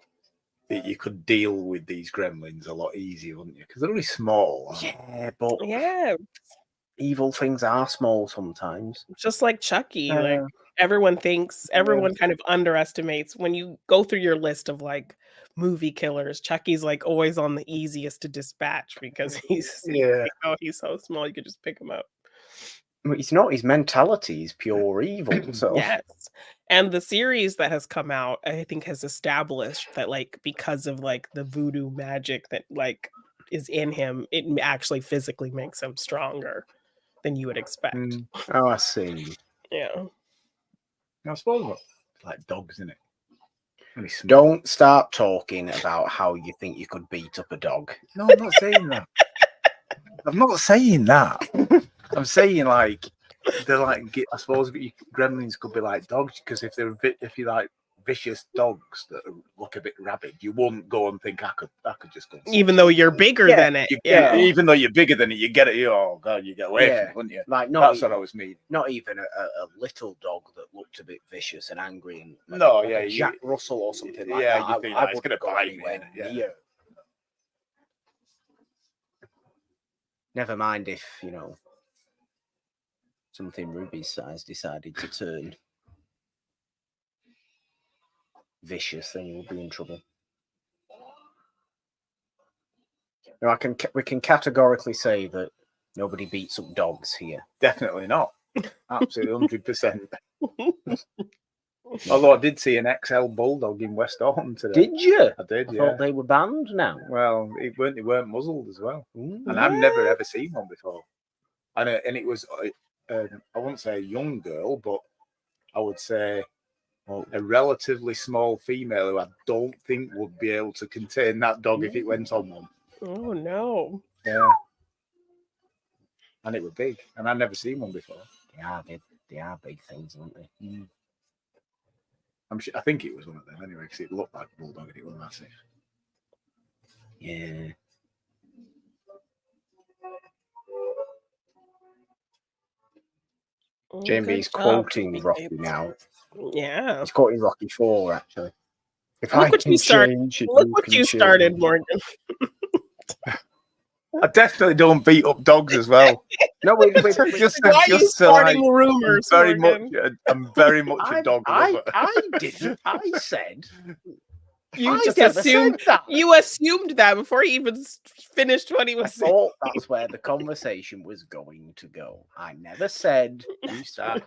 that you could deal with these gremlins a lot easier, wouldn't you? Because they're really small. Aren't they? Yeah, but Yeah, evil things are small sometimes. just like Chucky. Uh, Like everyone kind of underestimates when you go through your list of like movie killers. Chucky's like always on the easiest to dispatch because he's Yeah. he's so small you could just pick him up. It's not his mentality, is pure evil. So Yes. And the series that has come out, I think, has established that like because of like the voodoo magic that like is in him, it actually physically makes him stronger than you would expect. Oh, I see. Yeah. I suppose it's like dogs, isn't it? Really small. Don't start talking about how you think you could beat up a dog. No, I'm not saying that. I'm not saying that. I'm saying like they're like. I suppose gremlins could be like dogs because if you like vicious dogs that look a bit rabid, you wouldn't go and think I could just go. And Even though you're bigger Yeah, than it. yeah. Even though you're bigger than it, you get it. Oh god, you get away Yeah. from it, wouldn't you? Like That's what I was meaning. not even a little dog that looked a bit vicious and angry and No, like yeah, a Jack Russell or something like yeah, that. you think I it's wouldn't gonna go bite me, anywhere yeah. near. Never mind if something Ruby's size decided to turn vicious, then you'll be in trouble. No, we can categorically say that nobody beats up dogs here. Definitely not. Absolutely 100%. Although I did see an XL bulldog in West Orton today. Did you? I did. I Yeah. thought they were banned now. Well, it weren't muzzled as well, Ooh. and I've never ever seen one before. And it was I wouldn't say a young girl, but I would say a relatively small female who I don't think would be able to contain that dog if it went on one. Oh no. Yeah. And it was big, and I'd never seen one before. They are big things, aren't they? I think it was one of them anyway, because it looked like a bulldog and it was massive. Yeah. Jamie's quoting Rocky now. Yeah. He's quoting Rocky 4, actually. If Look I what can you started. change, Look what you started, Morgan. I definitely don't beat up dogs as well. No, wait. Why are you starting rumors, Morgan? I'm very much a dog lover. I didn't. I said. You I just never assumed said that. You assumed that before he even finished what he I was saying. thought that's where the conversation was going to go. I never said you start.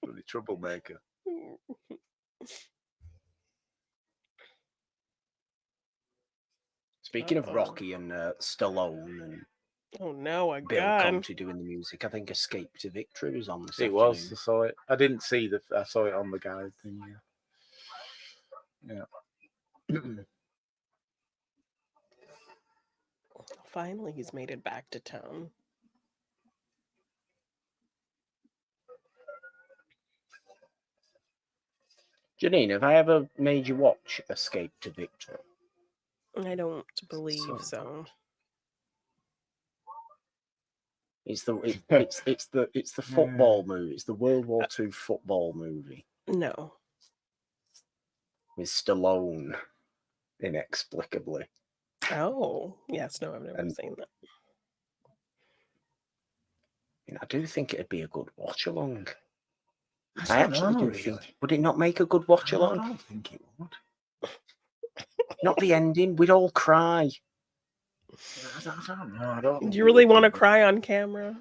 Really troublemaker. Speaking of Rocky and Stallone and Oh no, a Bill gun. Conti doing the music, I think Escape to Victory was on this It afternoon. was. I saw it. I didn't see I saw it on the guide thing. Yeah. Finally, he's made it back to town. Janine, have I ever made you watch Escape to Victory? I don't believe so. It's the football movie. It's the World War II football movie No. with Stallone, inexplicably. Oh, yes. No, I've never seen that. I do think it'd be a good watch along. I actually do think. Would it not make a good watch along? I don't think it would. Not the ending. We'd all cry. I don't know. I don't. Do you really want to cry on camera?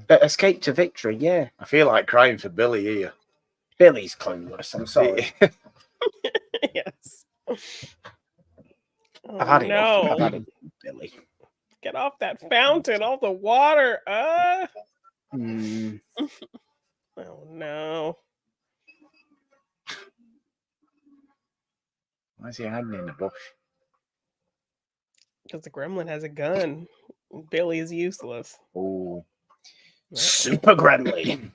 Escape to Victory, yeah. I feel like crying for Billy here. Billy's clueless. I'm sorry. Yes. I've had no. enough. I've had enough, Billy. Get off that fountain, all the water. Oh no. Why is he hiding in the bush? Because the gremlin has a gun. Billy is useless. Oh, super gremlin.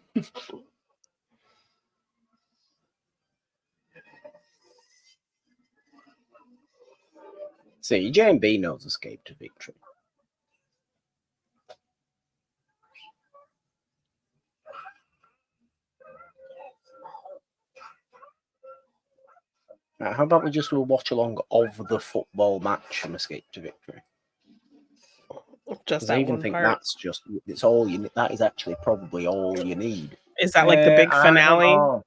See, J&B knows Escape to Victory. Right, how about we just do a watch along of the football match from Escape to Victory? Just I that even one think part. that's just it's all you. That is actually probably all you need. Is that like the big finale?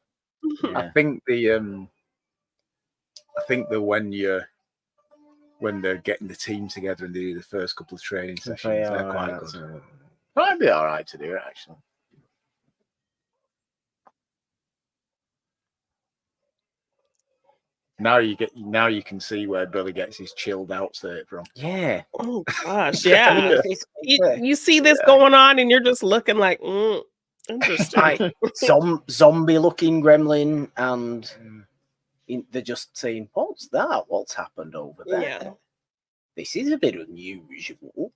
Yeah. I think the when they're getting the team together and they do the first couple of training sessions, they're quite good. Might be all right to do it actually. Now you can see where Billy gets his chilled out state from. Yeah. Oh gosh, yeah. I mean, you see this going on, and you're just looking like, interesting. Like zombie looking gremlin, and they're just saying, "What's that? What's happened over there? Yeah. This is a bit unusual."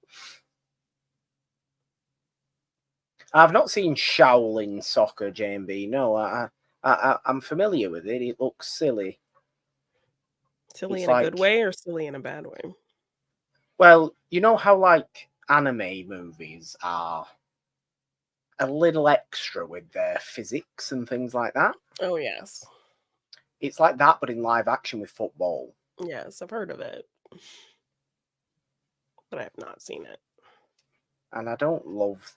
I've not seen Shaolin Soccer, J&B. No, I'm familiar with it. It looks silly. Silly It's in a good way or silly in a bad way? Well, you know how like anime movies are a little extra with their physics and things like that? Oh, yes. It's like that, but in live action with football. Yes, I've heard of it. But I have not seen it. And I don't love...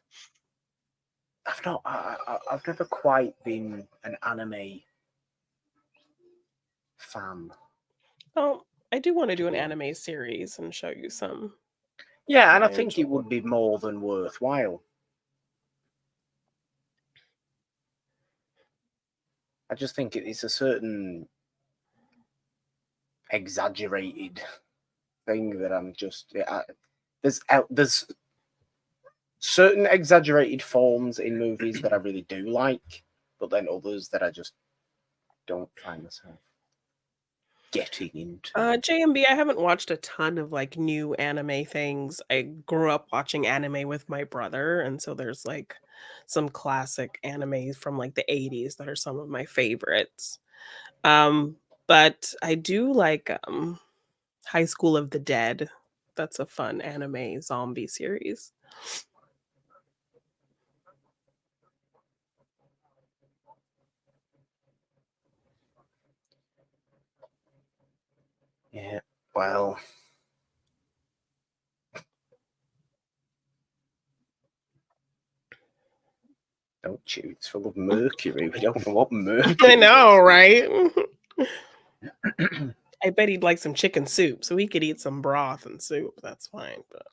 I've never quite been an anime fan. Oh, I do want to do an anime series and show you some. Yeah, and I think it would be more than worthwhile. I just think it's a certain exaggerated thing that I'm just... There's certain exaggerated forms in movies that I really do like, but then others that I just don't find myself getting into. J&B, I haven't watched a ton of like new anime things. I grew up watching anime with my brother, and so there's like some classic animes from like the 80s that are some of my favorites. But I do like High School of the Dead. That's a fun anime zombie series. Yeah, well, don't you? It's full of mercury. We don't know what mercury I know, is. right? I bet he'd like some chicken soup, so he could eat some broth and soup. That's fine. But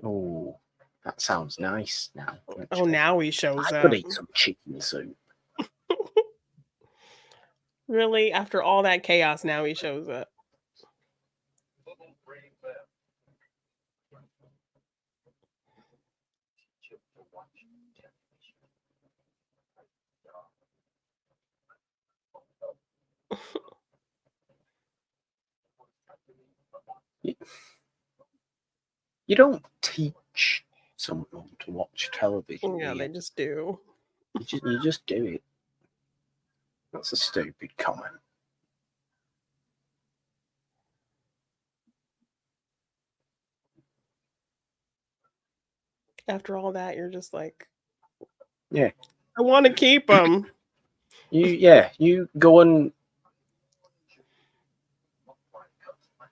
oh, that sounds nice now. oh, now he shows I up. could eat some chicken soup. Really? After all that chaos, now he shows up. You don't teach someone to watch television. Yeah, they just do. You just do it. That's a stupid comment. After all that, you're just like, Yeah. I want to keep him. You go and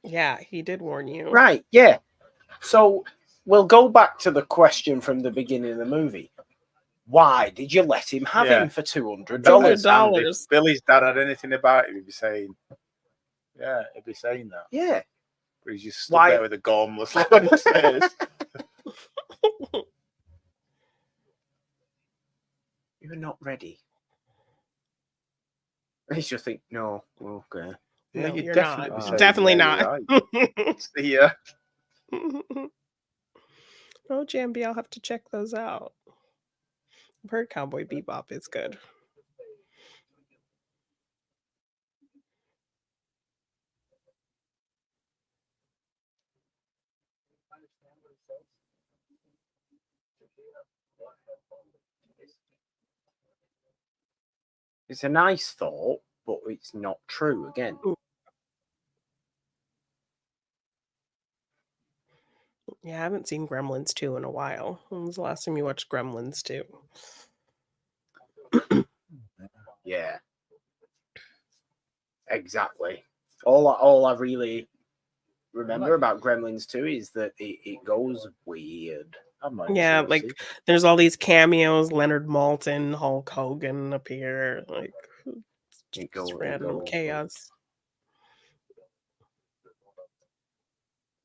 Yeah, he did warn you. right, yeah. So we'll go back to the question from the beginning of the movie. Why did you let him have Yeah. him for $200? $200. And if Billy's dad had anything about it, he'd be saying, yeah, he'd be saying that. Yeah. But he's just stood Why- there with a gormless look on his face. You're not ready. And he's just think, no, okay. Yeah, No, you'd you're definitely not. be saying, Definitely yeah, not. you're right. See ya. Oh, Jambi, I'll have to check those out. I've heard Cowboy Bebop is good. It's a nice thought, but it's not true again. Yeah, I haven't seen Gremlins 2 in a while. When was the last time you watched Gremlins 2? Yeah. Exactly. All I really remember about Gremlins 2 is that it goes weird. Yeah, like there's all these cameos. Leonard Maltin, Hulk Hogan appear. Like It just goes random weird. chaos.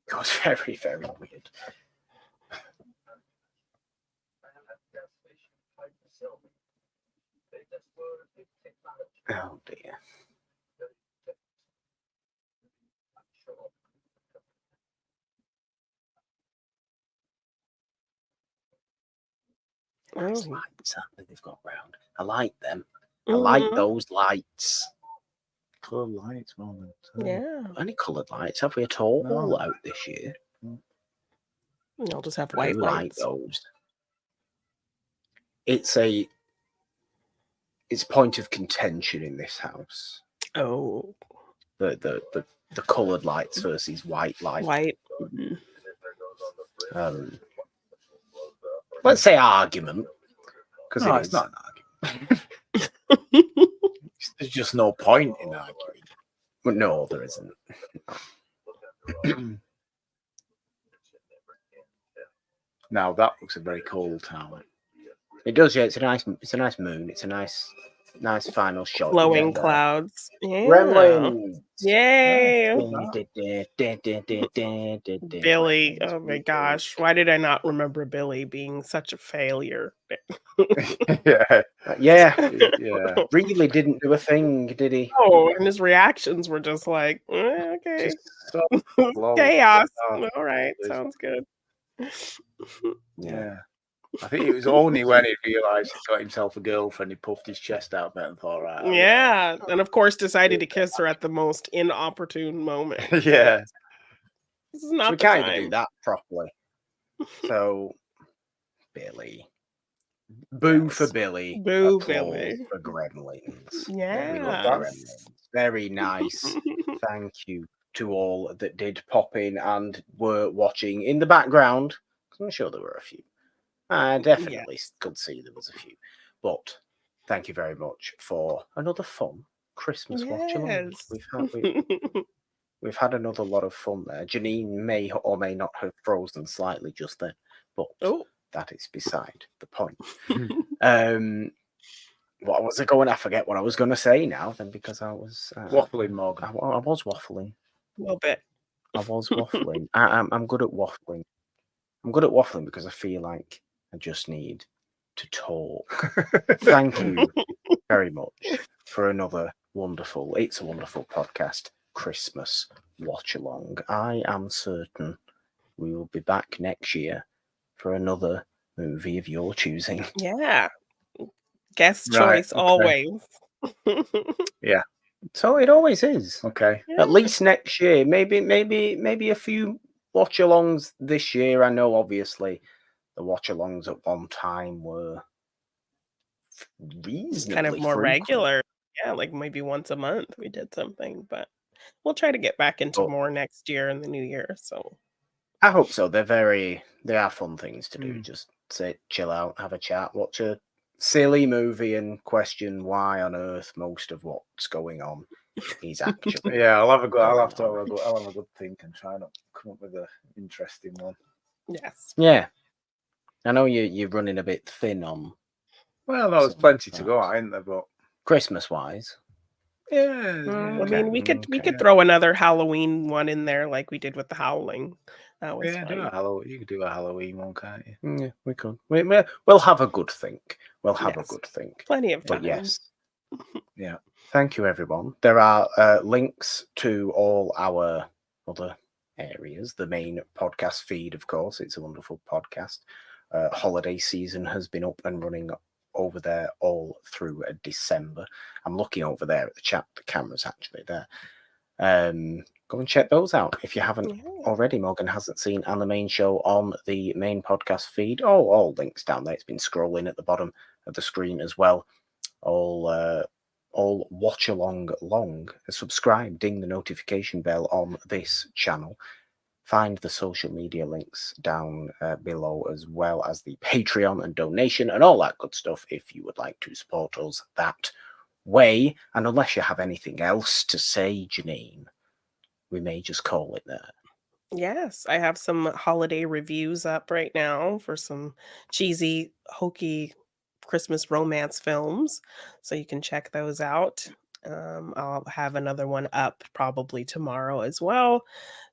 It goes very, very weird. Oh dear. Nice Oh. lights that they've got round. I like them. I like Mhm. those lights. Coloured lights, moment. Yeah. Any coloured lights have we at all No. out this year? I'll just have I white do like lights. those. It's a point of contention in this house. Oh, The coloured lights versus white light. white. Let's say argument, because No, it it's is. not an argument. There's just no point in arguing. But no, there isn't. Now that looks a very cold town. It does, yeah. It's a nice moon. It's a nice final shot. Flowing clouds. Yeah. Gremlins. Yay. Billy. Billy. Oh my gosh. Why did I not remember Billy being such a failure? Yeah. Yeah. Really didn't do a thing, did he? Oh, and his reactions were just like, okay. Just so low. Chaos. Oh, All right. there's- Sounds good. Yeah. I think it was only when he realised he got himself a girlfriend, he puffed his chest out a bit and thought, right. Yeah. And of course decided to kiss her at the most inopportune moment. Yeah. This is not So we the can't time. even do that properly. So, Billy. Boo for Billy. Boo, Applause Billy. for Gremlins. Yeah. We love Gremlins. Very nice. Thank you to all that did pop in and were watching in the background. I'm sure there were a few. I definitely could see there was a few. But thank you very much for another fun Christmas watch along. We've had another lot of fun there. Janine may or may not have frozen slightly just then, but that is beside the point. What was I going? I forget what I was going to say now. Then because I was waffling, Morgan. I was waffling. A little bit. I was waffling. I'm good at waffling. I'm good at waffling because I feel like I just need to talk. Thank you very much for another wonderful It's a Wonderful podcast Christmas watch along. I am certain we will be back next year for another movie of your choosing. Yeah. Guest choice always. Yeah. So it always is. Okay. Yeah. At least next year. Maybe a few watch alongs this year. I know obviously the watch alongs at one time were reasonably kind of more frequent. regular. Yeah, like maybe once a month we did something, but we'll try to get back into more next year in the new year. So I hope so. They are fun things to do. Just sit, chill out, have a chat, watch a silly movie, and question why on earth most of what's going on is actually. Yeah, I'll have a good. I'll have to going have on. a good. I'll have a good think and try not come up with an interesting one. Yes. Yeah, I know you're running a bit thin on Well, no, there's Some plenty to go facts. at, isn't there? But Christmas wise. yeah, I Okay. mean, we could Okay. throw another Halloween one in there, like we did with the Howling. That was yeah, do fun. a Halloween. You could do a Halloween one, can't you? Yeah, we could. We'll have a good think. We'll have Yes. a good think. Plenty of time. But yes, Yeah. thank you, everyone. There are links to all our other areas. The main podcast feed, of course, it's a wonderful podcast. Holiday season has been up and running over there all through December. I'm looking over there at the chat. The camera's actually there. Go and check those out if you haven't Yeah. already. Morgan hasn't seen and the main show on the main podcast feed. Oh, all links down there. It's been scrolling at the bottom of the screen as well. All watch along long. Subscribe, ding the notification bell on this channel. Find the social media links down below, as well as the Patreon and donation and all that good stuff if you would like to support us that way. And unless you have anything else to say, Janine, we may just call it there. Yes, I have some holiday reviews up right now for some cheesy, hokey Christmas romance films, so you can check those out. I'll have another one up probably tomorrow as well.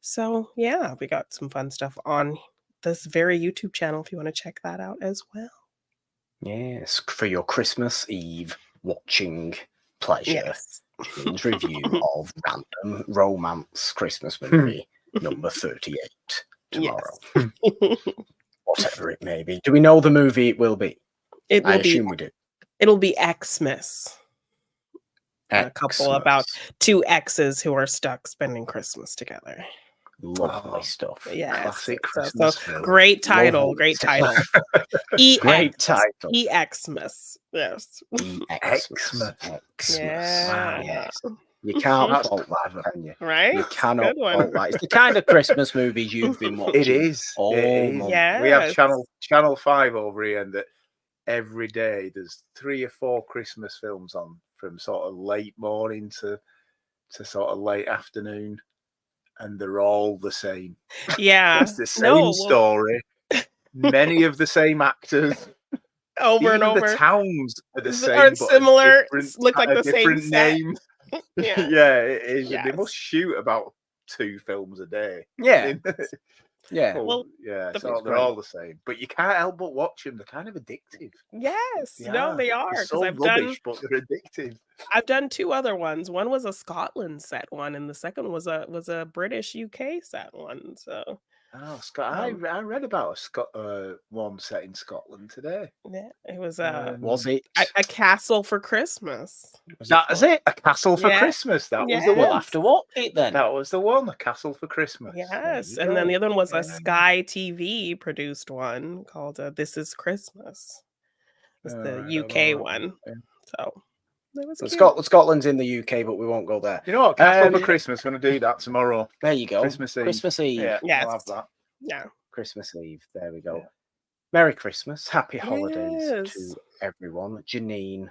So yeah, we got some fun stuff on this very YouTube channel if you want to check that out as well. Yes, for your Christmas Eve watching pleasure. Yes. Janine's review of Random Romance Christmas movie number 38 tomorrow. Yes. Whatever it may be. Do we know the movie it will be? It I will be assume we do. it'll be Xmas. A couple about Xmas. two exes who are stuck spending Christmas together. Lovely Oh, stuff. Yes. Classic So Christmas film. great title. Lovely Great stuff. title. Great title. Xmas. Yes. Xmas. Xmas. Yeah. Yes. You can't That's fault that, can you? Right? You cannot Good one. fault that. It's the kind of Christmas movies you've been watching. It is. all It is. month. Yes. We have channel 5 over here, and that every day there's 3 or 4 Christmas films on, from sort of late morning to sort of late afternoon, and they're all the same. Yeah. It's the same story. Many of the same actors. Over and Even over. the towns are the same, Are but similar. different, Look like the same different set. name. Yeah. Yeah, it is. They Yes. must shoot about 2 films a day. Yeah. Yeah. Well, yeah, the- so they're Right. all the same, but you can't help but watch them. They're kind of addictive. Yes. They No, are. they are. They're Because so I've done rubbish, but they're addictive. 2 other ones. One was a Scotland set one, and the second was a British UK set one. So Oh, Scott! I read about one set in Scotland today. yeah, it was Was it? a castle for Christmas. That is it. A Castle for Yeah. Christmas. That was Yeah. the We'll one. have to watch it then. That was the one. A Castle for Christmas. There Yes, you and then go. the other one was Yeah. a Sky TV produced one called "This Is Christmas." It's Oh, the I don't UK know. one. Yeah. So it was So cute. Scotland's in the UK, but we won't go there. You know what? Castle for Um, Christmas. Going to do that tomorrow. There you go. Christmas Eve. Christmas Eve. Yeah, Yes. I'll have that. Yeah. Christmas Eve. There we go. Yeah. Merry Christmas. Happy holidays Yes. to everyone. Janine,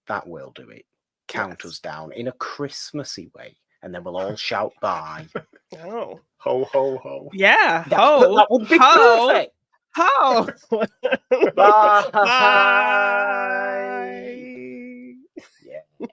that will do it. Count Yes. us down in a Christmassy way, and then we'll all shout bye. Oh. Ho ho ho. Yeah. That, Ho. that would be Ho. perfect. Ho. Bye. Bye. Yeah.